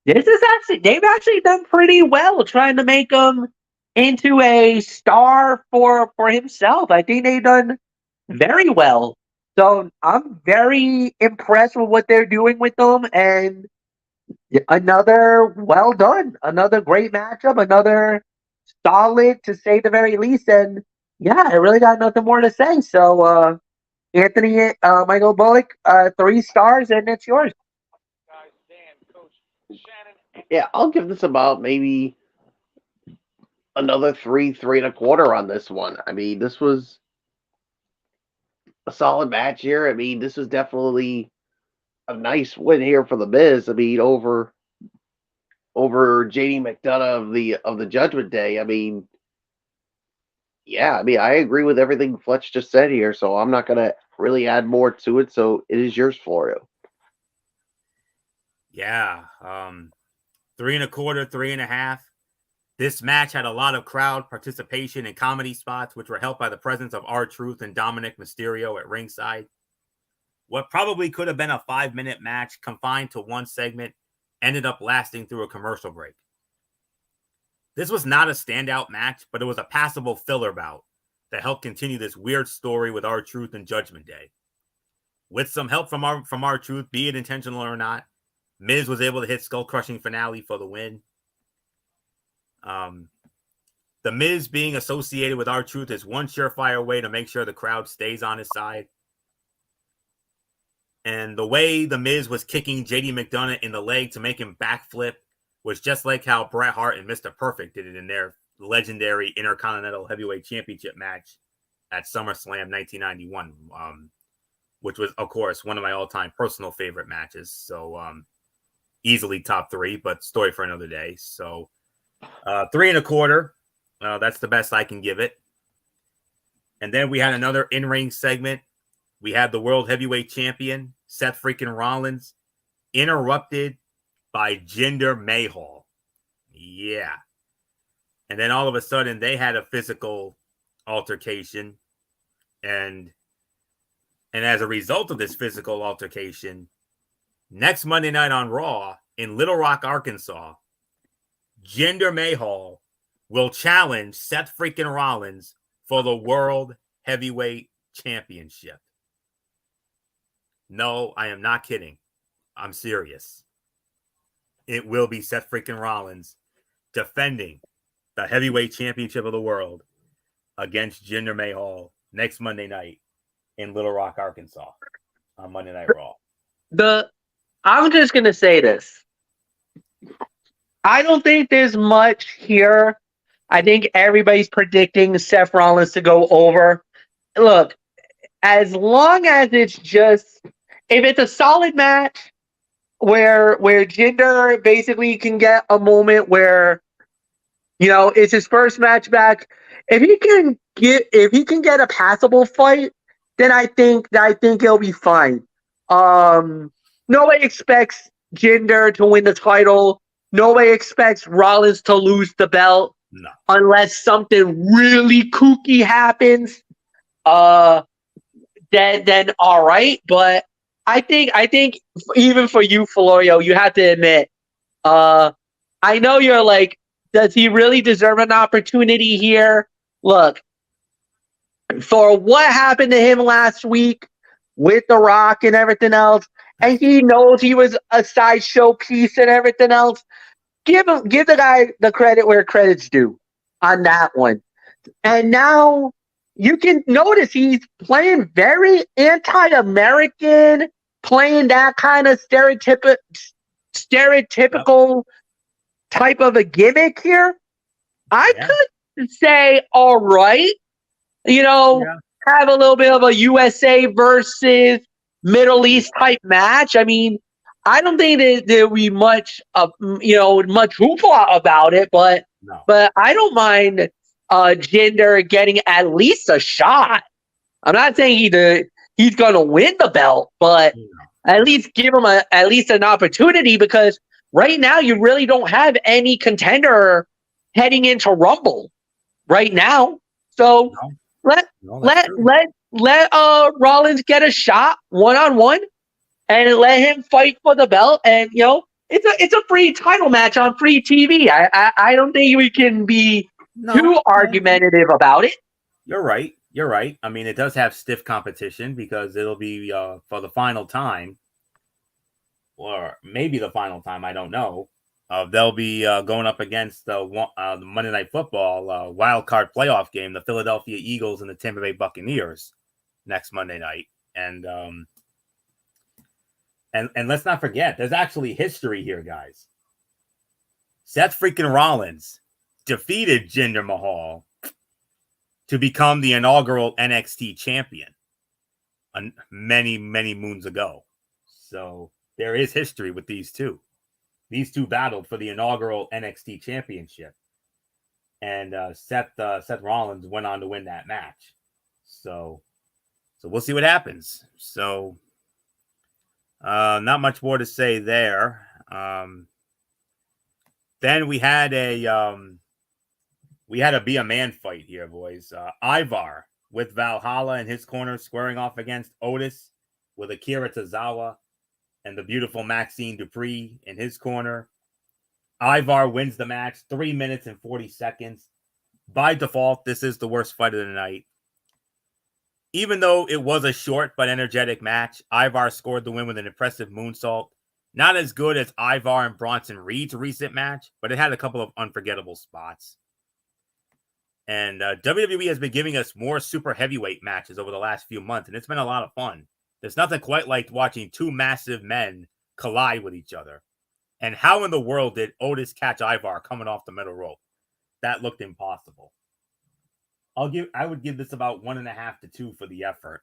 they've actually done pretty well trying to make him into a star for himself. I think they've done very well. So I'm very impressed with what they're doing with them, and another well done, another great matchup, another solid to say the very least. And yeah, I really got nothing more to say. So Anthony, Michael Bullock, 3 stars, and it's yours. Guys, Dan, Coach, Shannon. Yeah, I'll give this about maybe another 3.25 on this one. I mean, this was a solid match here. I mean, this was definitely a nice win here for the Miz. I mean, over JD McDonough of the Judgment Day. I mean, yeah, I mean, I agree with everything Fletch just said here, so I'm not gonna really add more to it. So it is yours, Florio. Yeah, 3.25, 3.5. This match had a lot of crowd participation and comedy spots, which were helped by the presence of R-Truth and Dominic Mysterio at ringside. What probably could have been a 5-minute match confined to one segment ended up lasting through a commercial break. This was not a standout match, but it was a passable filler bout that helped continue this weird story with R-Truth and Judgment Day. With some help from R-Truth, be it intentional or not, Miz was able to hit skull-crushing finale for the win. The Miz being associated with R-Truth is one surefire way to make sure the crowd stays on his side. And the way the Miz was kicking JD McDonough in the leg to make him backflip was just like how Bret Hart and Mr. Perfect did it in their legendary Intercontinental Heavyweight Championship match at SummerSlam 1991, which was, of course, one of my all-time personal favorite matches. So easily top 3, but story for another day. So 3.25. That's the best I can give it. And then we had another in-ring segment. We had the World Heavyweight Champion, Seth freaking Rollins, interrupted by Jinder Mahal. Yeah. And then all of a sudden, they had a physical altercation. And as a result of this physical altercation, next Monday night on Raw, in Little Rock, Arkansas, Jinder Mahal will challenge Seth freaking Rollins for the World Heavyweight Championship. No, I am not kidding. I'm serious. It will be Seth freaking Rollins defending the heavyweight championship of the world against Jinder Mahal next Monday night in Little Rock, Arkansas on Monday Night Raw. I'm just going to say this. I don't think there's much here. I think everybody's predicting Seth Rollins to go over. Look, as long as it's just, if it's a solid match where Jinder basically can get a moment where, you know, it's his first match back. If he can get a passable fight, then I think he'll be fine. Nobody expects Jinder to win the title. Nobody expects Rollins to lose the belt. No. Unless something really kooky happens. Then all right. But I think even for you, Florio, you have to admit, I know you're like, does he really deserve an opportunity here? Look, for what happened to him last week with The Rock and everything else, and he knows he was a sideshow piece and everything else, give the guy the credit where credit's due on that one. And now you can notice he's playing very anti-American, playing that kind of stereotypical type of a gimmick here. I could say, all right, you know, have a little bit of a USA versus Middle East type match. I mean, I don't think there'll be much hoopla about it, but I don't mind Jinder getting at least a shot. I'm not saying he's going to win the belt, but at least give him at least an opportunity, because right now you really don't have any contender heading into Rumble right now. So let Rollins get a shot one-on-one and let him fight for the belt. And, you know, it's a free title match on free TV. I don't think we can be too argumentative about it. You're right. I mean, it does have stiff competition because it'll be for the final time, or maybe the final time, I don't know. They'll be going up against the Monday Night Football wild card playoff game, the Philadelphia Eagles and the Tampa Bay Buccaneers next Monday night. And let's not forget, there's actually history here, guys. Seth freaking Rollins defeated Jinder Mahal to become the inaugural NXT champion many, many moons ago. So there is history with these two. These two battled for the inaugural NXT championship. And Seth Rollins went on to win that match. So we'll see what happens. So not much more to say there. Then we had a Be a Man fight here, boys. Ivar with Valhalla in his corner, squaring off against Otis with Akira Tozawa and the beautiful Maxine Dupree in his corner. Ivar wins the match, 3 minutes and 40 seconds. By default, this is the worst fight of the night. Even though it was a short but energetic match, Ivar scored the win with an impressive moonsault. Not as good as Ivar and Bronson Reed's recent match, but it had a couple of unforgettable spots. And WWE has been giving us more super heavyweight matches over the last few months, and it's been a lot of fun. There's nothing quite like watching two massive men collide with each other. And how in the world did Otis catch Ivar coming off the middle rope? That looked impossible. I would give this about 1.5 to 2 for the effort.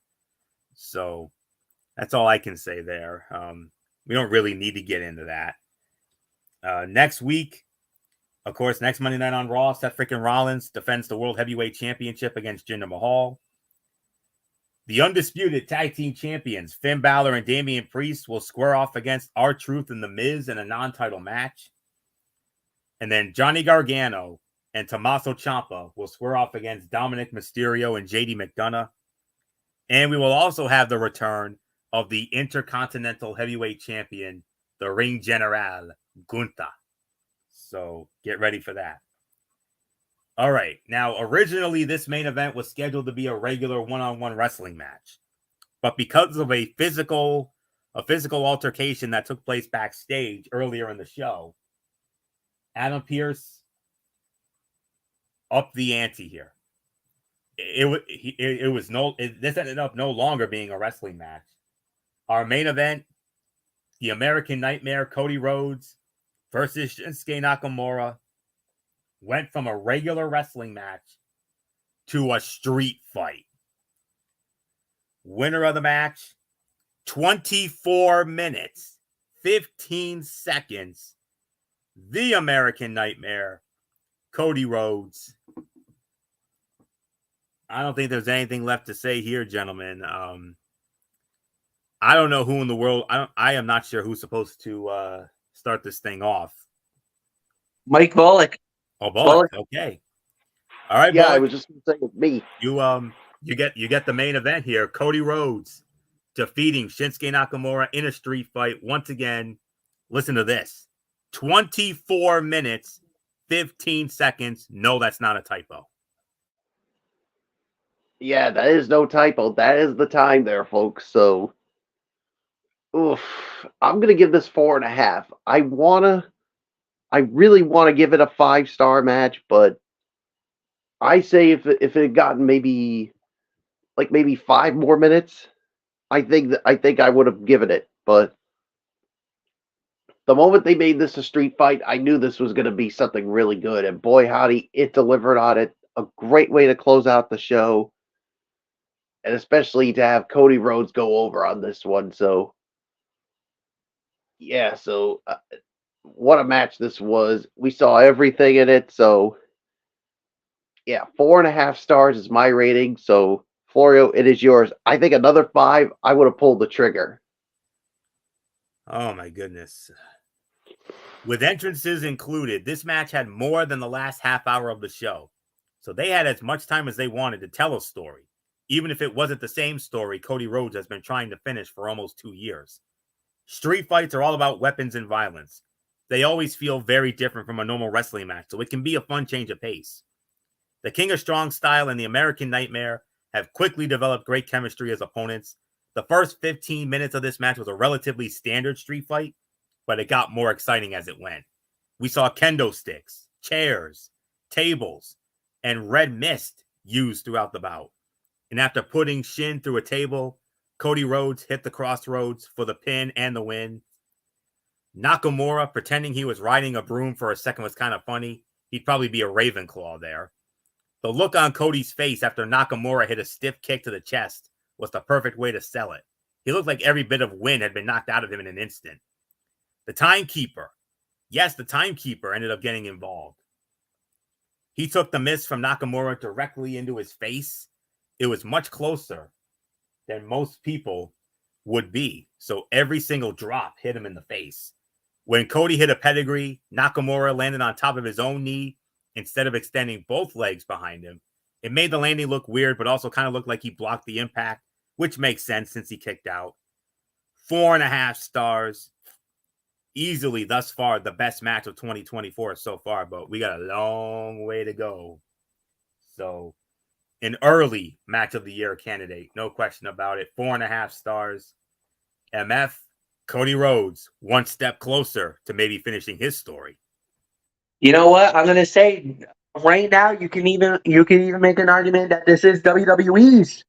So that's all I can say there. We don't really need to get into that. Next week, of course, next Monday night on Raw, Seth freaking Rollins defends the World Heavyweight Championship against Jinder Mahal. The undisputed tag team champions, Finn Balor and Damian Priest, will square off against R-Truth and The Miz in a non-title match. And then Johnny Gargano and Tommaso Ciampa will square off against Dominic Mysterio and JD McDonough. And we will also have the return of the Intercontinental Heavyweight Champion, the Ring General, Gunther. So get ready for that. All right. Now, originally, this main event was scheduled to be a regular one-on-one wrestling match. But because of a physical altercation that took place backstage earlier in the show, Adam Pearce upped the ante here. This ended up no longer being a wrestling match. Our main event, the American Nightmare, Cody Rhodes versus Shinsuke Nakamura, went from a regular wrestling match to a street fight. Winner of the match, 24 minutes, 15 seconds, the American Nightmare, Cody Rhodes. I don't think there's anything left to say here, gentlemen. I don't know who in the world. I am not sure who's supposed to start this thing off. Mike Bullock. Oh, Bullock. Okay. All right, Yeah, Bullock. I was just going to say with me. You get the main event here. Cody Rhodes defeating Shinsuke Nakamura in a street fight once again. Listen to this. 24 minutes, 15 seconds. No, that's not a typo. Yeah, that is no typo. That is the time there, folks. So, I'm going to give this 4.5. I really want to give it a 5-star match, but I say if it had gotten maybe 5 more minutes, I think I would have given it. But the moment they made this a street fight, I knew this was going to be something really good, and boy howdy, it delivered on it. A great way to close out the show, and especially to have Cody Rhodes go over on this one. So, yeah, what a match this was. We saw everything in it. So, yeah, 4.5 stars is my rating. So, Florio, it is yours. I think another 5, I would have pulled the trigger. Oh, my goodness. With entrances included, this match had more than the last half hour of the show. So they had as much time as they wanted to tell a story, even if it wasn't the same story Cody Rhodes has been trying to finish for almost 2 years. Street fights are all about weapons and violence. They always feel very different from a normal wrestling match, so it can be a fun change of pace. The King of Strong Style and the American Nightmare have quickly developed great chemistry as opponents. The first 15 minutes of this match was a relatively standard street fight, but it got more exciting as it went. We saw kendo sticks, chairs, tables, and red mist used throughout the bout. And after putting Shin through a table, Cody Rhodes hit the crossroads for the pin and the win. Nakamura pretending he was riding a broom for a second was kind of funny. He'd probably be a Ravenclaw there. The look on Cody's face after Nakamura hit a stiff kick to the chest was the perfect way to sell it. He looked like every bit of wind had been knocked out of him in an instant. The timekeeper. Yes, the timekeeper ended up getting involved. He took the miss from Nakamura directly into his face. It was much closer than most people would be. So every single drop hit him in the face. When Cody hit a pedigree, Nakamura landed on top of his own knee instead of extending both legs behind him. It made the landing look weird, but also kind of looked like he blocked the impact, which makes sense since he kicked out. 4.5 stars. Easily, thus far, the best match of 2024 so far, but we got a long way to go. So, an early match of the year candidate, no question about it. 4.5 stars. MF, Cody Rhodes, one step closer to maybe finishing his story. You know what? I'm gonna say right now you can even make an argument that this is WWE's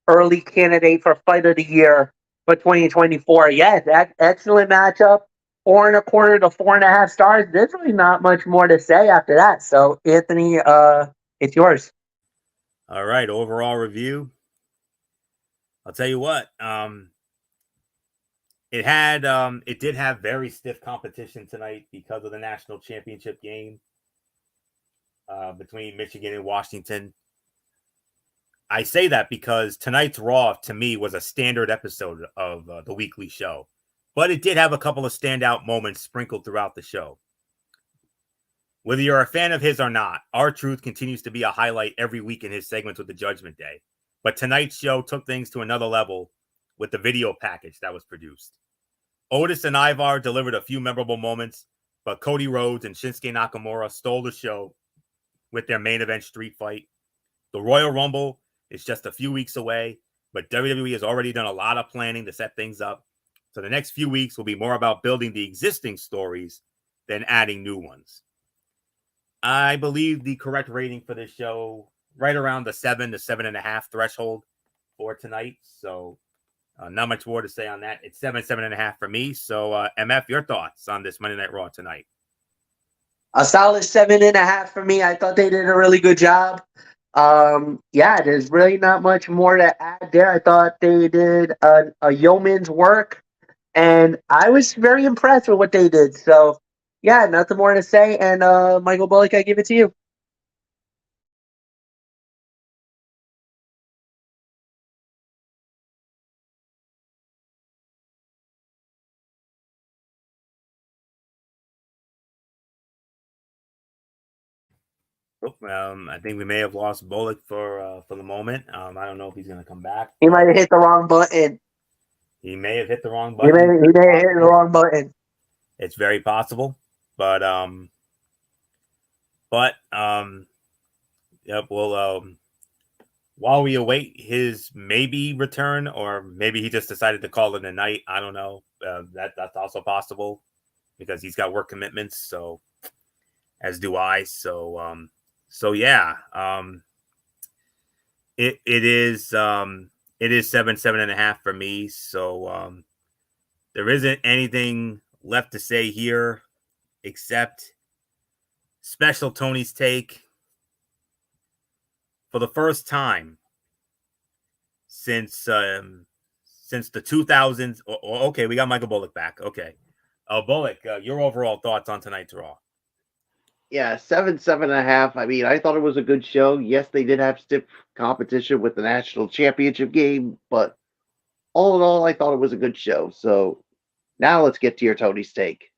early candidate for Fight of the Year for 2024. Yes, excellent matchup. 4.25 to 4.5 stars. There's really not much more to say after that. So, Anthony, it's yours. All right, overall review. I'll tell you what. It did have very stiff competition tonight because of the national championship game between Michigan and Washington. I say that because tonight's Raw, to me, was a standard episode of the weekly show. But it did have a couple of standout moments sprinkled throughout the show. Whether you're a fan of his or not, R-Truth continues to be a highlight every week in his segments with the Judgment Day. But tonight's show took things to another level with the video package that was produced. Otis and Ivar delivered a few memorable moments, but Cody Rhodes and Shinsuke Nakamura stole the show with their main event street fight. The Royal Rumble is just a few weeks away, but WWE has already done a lot of planning to set things up. So the next few weeks will be more about building the existing stories than adding new ones. I believe the correct rating for this show right around the 7 to 7.5 threshold for tonight. So not much more to say on that. It's 7.5 for me. So MF, your thoughts on this Monday Night Raw tonight? A solid 7.5 for me. I thought they did a really good job. Yeah, there's really not much more to add there. I thought they did a yeoman's work, and I was very impressed with what they did. So, yeah, nothing more to say. And Michael Bullock, I give it to you. I think we may have lost Bullock for the moment. I don't know if he's going to come back. He might have hit the wrong button. He may have hit the wrong He button. may have hit the wrong button. It's very possible, but yep. Well, while we await his maybe return, or maybe he just decided to call it a night. I don't know. That's also possible because he's got work commitments. So, as do I. So yeah. It is 7.5 for me. So there isn't anything left to say here except special Tony's take. For the first time since the 2000s. Okay, we got Michael Bullock back. Okay. Bullock, your overall thoughts on tonight's Raw? Yeah, 7.5. I mean, I thought it was a good show. Yes, they did have stiff competition with the national championship game, but all in all, I thought it was a good show. So now let's get to your Tony's take.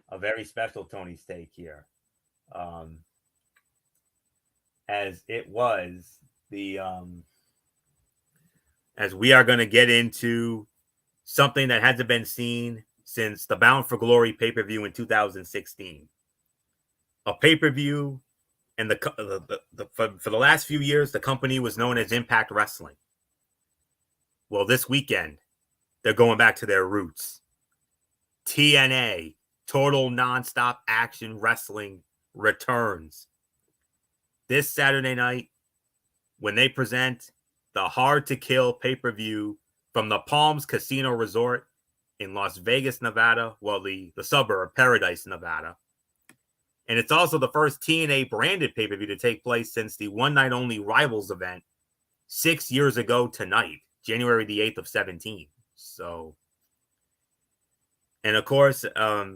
A very special Tony's take here. As it was as we are going to get into something that hasn't been seen since the Bound for Glory pay-per-view in 2016. A pay-per-view, and for the last few years, the company was known as Impact Wrestling. Well, this weekend, they're going back to their roots. TNA, Total Nonstop Action Wrestling, returns this Saturday night when they present the Hard to Kill pay-per-view from the Palms Casino Resort in Las Vegas, Nevada. Well, the suburb, Paradise, Nevada. And it's also the first TNA branded pay-per-view to take place since the one night only Rivals event 6 years ago tonight, January the 8th of 17. So, and of course,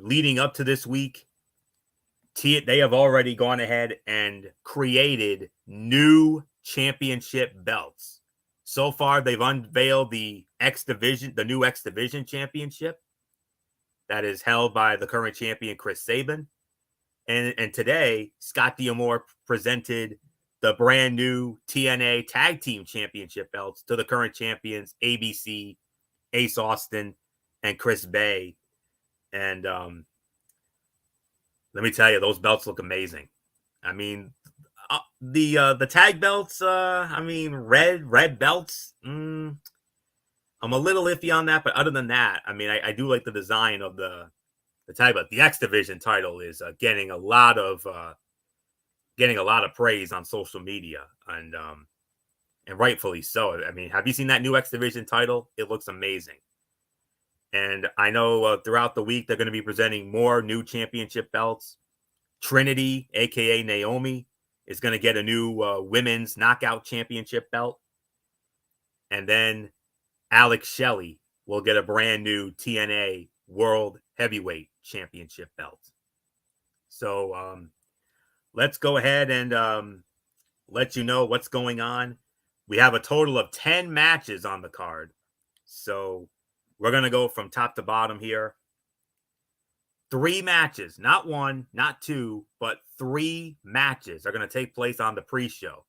leading up to this week, they have already gone ahead and created new championship belts. So far, they've unveiled the X Division, the new X Division championship that is held by the current champion, Chris Sabin. And today, Scott D'Amore presented the brand new TNA Tag Team Championship belts to the current champions, ABC, Ace Austin, and Chris Bay. And let me tell you, those belts look amazing. I mean, the tag belts, red belts, I'm a little iffy on that. But other than that, I mean, I do like the design of the tag belt. The X Division title is getting a lot of praise on social media, and rightfully so. I mean, have you seen that new X Division title? It looks amazing. And I know throughout the week, they're going to be presenting more new championship belts. Trinity, a.k.a. Naomi, is going to get a new women's knockout championship belt. And then Alex Shelley will get a brand new TNA World Heavyweight Championship belt. So let's go ahead and let you know what's going on. We have a total of 10 matches on the card. So we're going to go from top to bottom here. 3 matches, not 1, not 2, but 3 matches are going to take place on the pre-show.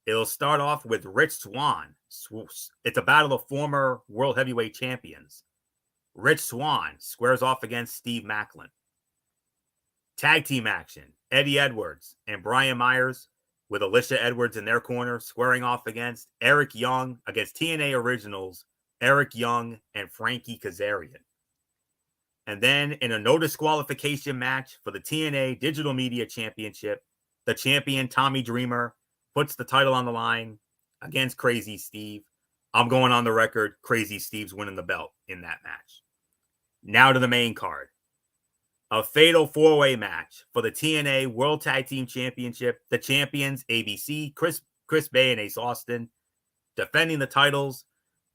It'll start off with Rich Swann. It's a battle of former World Heavyweight Champions. Rich Swann squares off against Steve Macklin. Tag team action. Eddie Edwards and Brian Myers with Alicia Edwards in their corner squaring off against Eric Young against TNA Originals, Eric Young and Frankie Kazarian. And then in a no disqualification match for the TNA Digital Media Championship, the champion Tommy Dreamer puts the title on the line against Crazy Steve. I'm going on the record, Crazy Steve's winning the belt in that match. Now to the main card. A fatal four-way match for the TNA World Tag Team Championship. The champions, ABC, Chris Bay and Ace Austin, defending the titles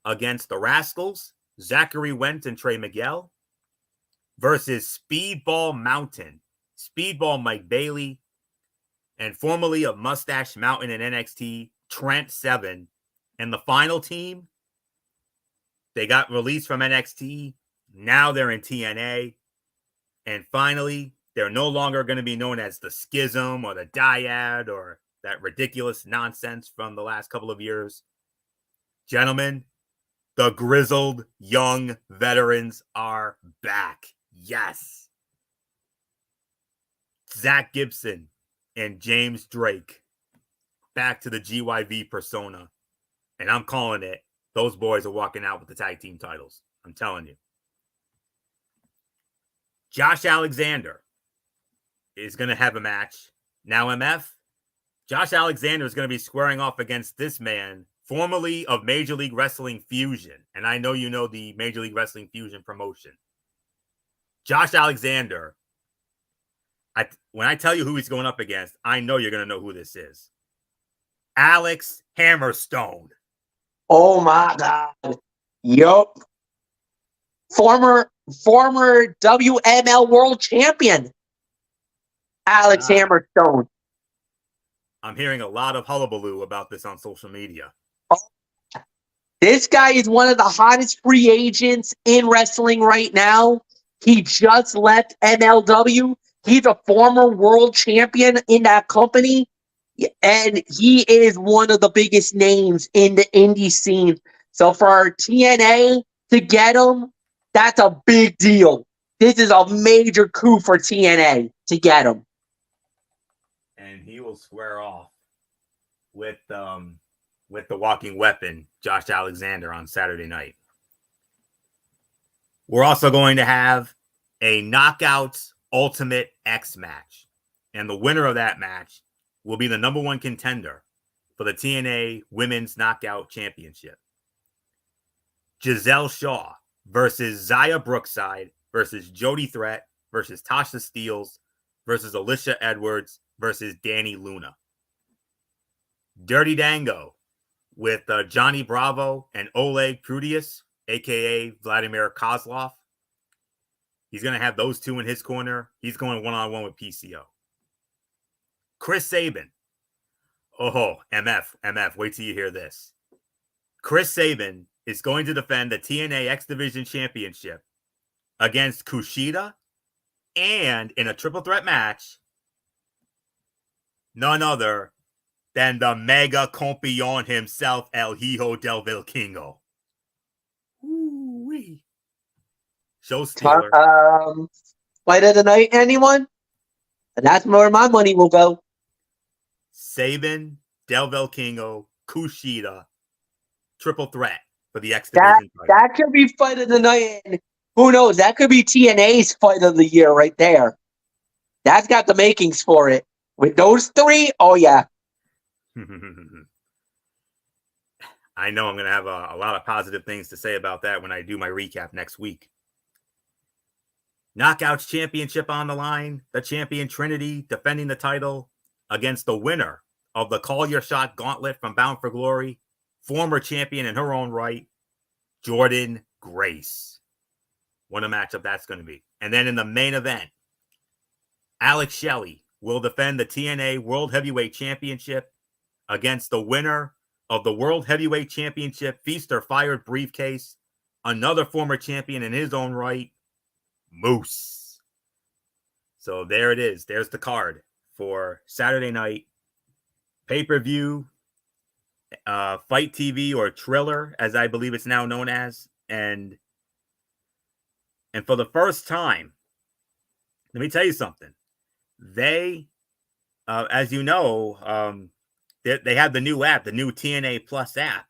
against the Rascals, Zachary Wentz and Trey Miguel, versus Speedball Mountain, Speedball Mike Bailey, and formerly of Mustache Mountain in NXT, Trent Seven. And the final team, they got released from NXT. Now they're in TNA. And finally, they're no longer going to be known as the Schism or the Dyad or that ridiculous nonsense from the last couple of years. Gentlemen, the grizzled young veterans are back. Yes. Zach Gibson and James Drake back to the GYV persona. And I'm calling it. Those boys are walking out with the tag team titles. I'm telling you. Josh Alexander is going to have a match. Now, MF, Josh Alexander is going to be squaring off against this man, formerly of Major League Wrestling Fusion. And I know you know the Major League Wrestling Fusion promotion. Josh Alexander, when I tell you who he's going up against, I know you're going to know who this is. Alex Hammerstone. Oh my God. Yup. Former WML World Champion, Alex Hammerstone. I'm hearing a lot of hullabaloo about this on social media. This guy is one of the hottest free agents in wrestling right now. He just left MLW. He's a former world champion in that company. And he is one of the biggest names in the indie scene. So for our TNA to get him, that's a big deal. This is a major coup for TNA to get him. And he will square off with the walking weapon, Josh Alexander, on Saturday night. We're also going to have a Knockouts Ultimate X match. And the winner of that match will be the number one contender for the TNA Women's Knockout Championship. Giselle Shaw versus Zaya Brookside versus Jody Threat versus Tasha Steeles versus Alicia Edwards versus Danny Luna. Dirty Dango with Johnny Bravo and Oleg Prudius, a.k.a. Vladimir Kozlov. He's going to have those two in his corner. He's going one-on-one with PCO. Chris Sabin. Oh, MF, wait till you hear this. Chris Sabin is going to defend the TNA X Division Championship against Kushida, and in a triple threat match, none other than the mega campeon himself, El Hijo del Vikingo. Ooh-wee. Show stealer. Fight of the night, anyone? And that's where my money will go. Sabin, Del Vikingo, Kushida, triple threat for the X Division title. That could be fight of the night. And who knows? That could be TNA's fight of the year right there. That's got the makings for it. With those three, oh yeah. I know I'm going to have a lot of positive things to say about that when I do my recap next week. Knockouts Championship on the line. The champion Trinity defending the title against the winner of the Call Your Shot Gauntlet from Bound for Glory, former champion in her own right, Jordan Grace. What a matchup that's going to be. And then in the main event, Alex Shelley will defend the TNA World Heavyweight Championship against the winner of the World Heavyweight Championship Feast or Fired briefcase, another former champion in his own right, Moose. So there it is. There's the card for Saturday night. Pay-per-view, Fight TV, or Triller, as I believe it's now known as. And And for the first time, let me tell you something. They, as you know, they have the new app, the new TNA Plus app.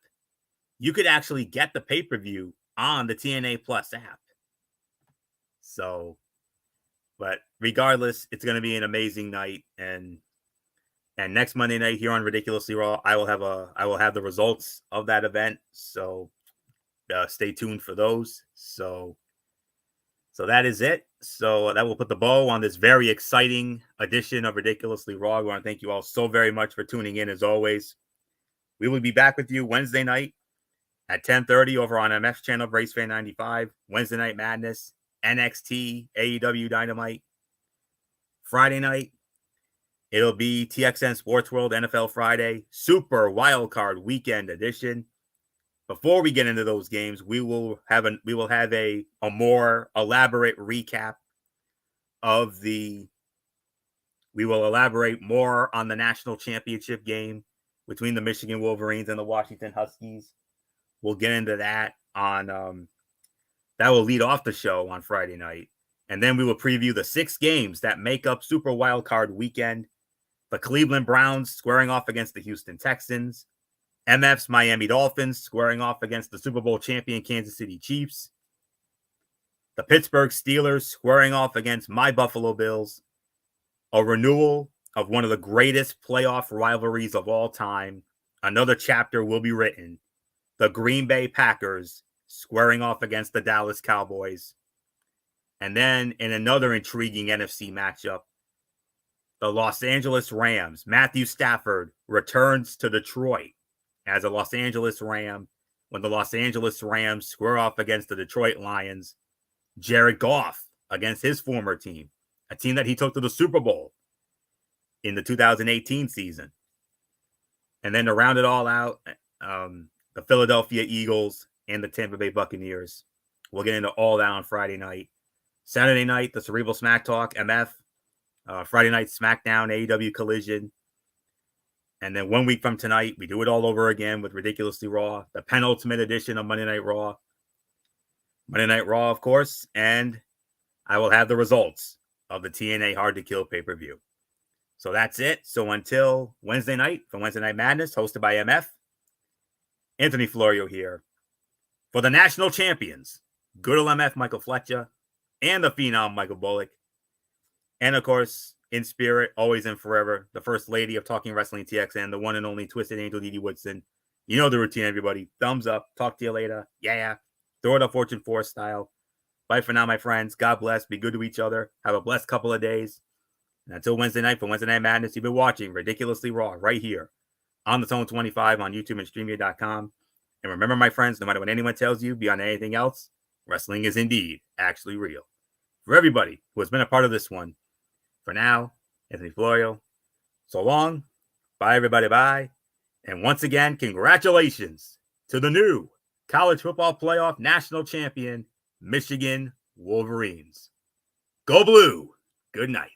You could actually get the pay-per-view on the TNA Plus app. So, but regardless, it's going to be an amazing night. And next Monday night here on Ridiculously Raw, I will have the results of that event. So stay tuned for those. So that is it. So that will put the bow on this very exciting edition of Ridiculously Raw. I want to thank you all so very much for tuning in as always. We will be back with you Wednesday night at 10:30 over on MF's channel, BraceFan 95. Wednesday Night Madness, NXT, AEW Dynamite. Friday night, it'll be TXN Sports World NFL Friday, Super Wildcard Weekend Edition. Before we get into those games, we will have a more elaborate recap of we will elaborate more on the national championship game between the Michigan Wolverines and the Washington Huskies. We'll get into that on that will lead off the show on Friday night. And then we will preview the 6 games that make up Super Wildcard Weekend. The Cleveland Browns squaring off against the Houston Texans. MF's Miami Dolphins squaring off against the Super Bowl champion Kansas City Chiefs. The Pittsburgh Steelers squaring off against my Buffalo Bills. A renewal of one of the greatest playoff rivalries of all time. Another chapter will be written. The Green Bay Packers squaring off against the Dallas Cowboys. And then in another intriguing NFC matchup, the Los Angeles Rams. Matthew Stafford returns to Detroit as a Los Angeles Ram when the Los Angeles Rams square off against the Detroit Lions. Jared Goff against his former team, a team that he took to the Super Bowl in the 2018 season. And then to round it all out, the Philadelphia Eagles and the Tampa Bay Buccaneers. We'll get into all that on Friday night. Saturday night, the Cerebral Smack Talk, MF. Friday night, SmackDown, AEW Collision. And then 1 week from tonight, we do it all over again with Ridiculously Raw, the penultimate edition of Monday Night Raw. Monday Night Raw, of course. And I will have the results of the TNA Hard to Kill pay-per-view. So that's it. So until Wednesday night, from Wednesday Night Madness, hosted by MF, Anthony Florio here. For the national champions, good old MF Michael Fletcher, and the Phenom Michael Bullock. And of course, in spirit, always and forever, the First Lady of Talking Wrestling TXN, the one and only Twisted Angel Didi Woodson. You know the routine, everybody. Thumbs up. Talk to you later. Yeah. Throw it up Fortune Force style. Bye for now, my friends. God bless. Be good to each other. Have a blessed couple of days. And until Wednesday night, for Wednesday Night Madness, you've been watching Ridiculously Raw right here on the Zone 25 on YouTube and StreamYard.com. And remember, my friends, no matter what anyone tells you, beyond anything else, wrestling is indeed actually real. For everybody who has been a part of this one, for now, Anthony Florio, so long. Bye, everybody. Bye. And once again, congratulations to the new college football playoff national champion, Michigan Wolverines. Go Blue. Good night.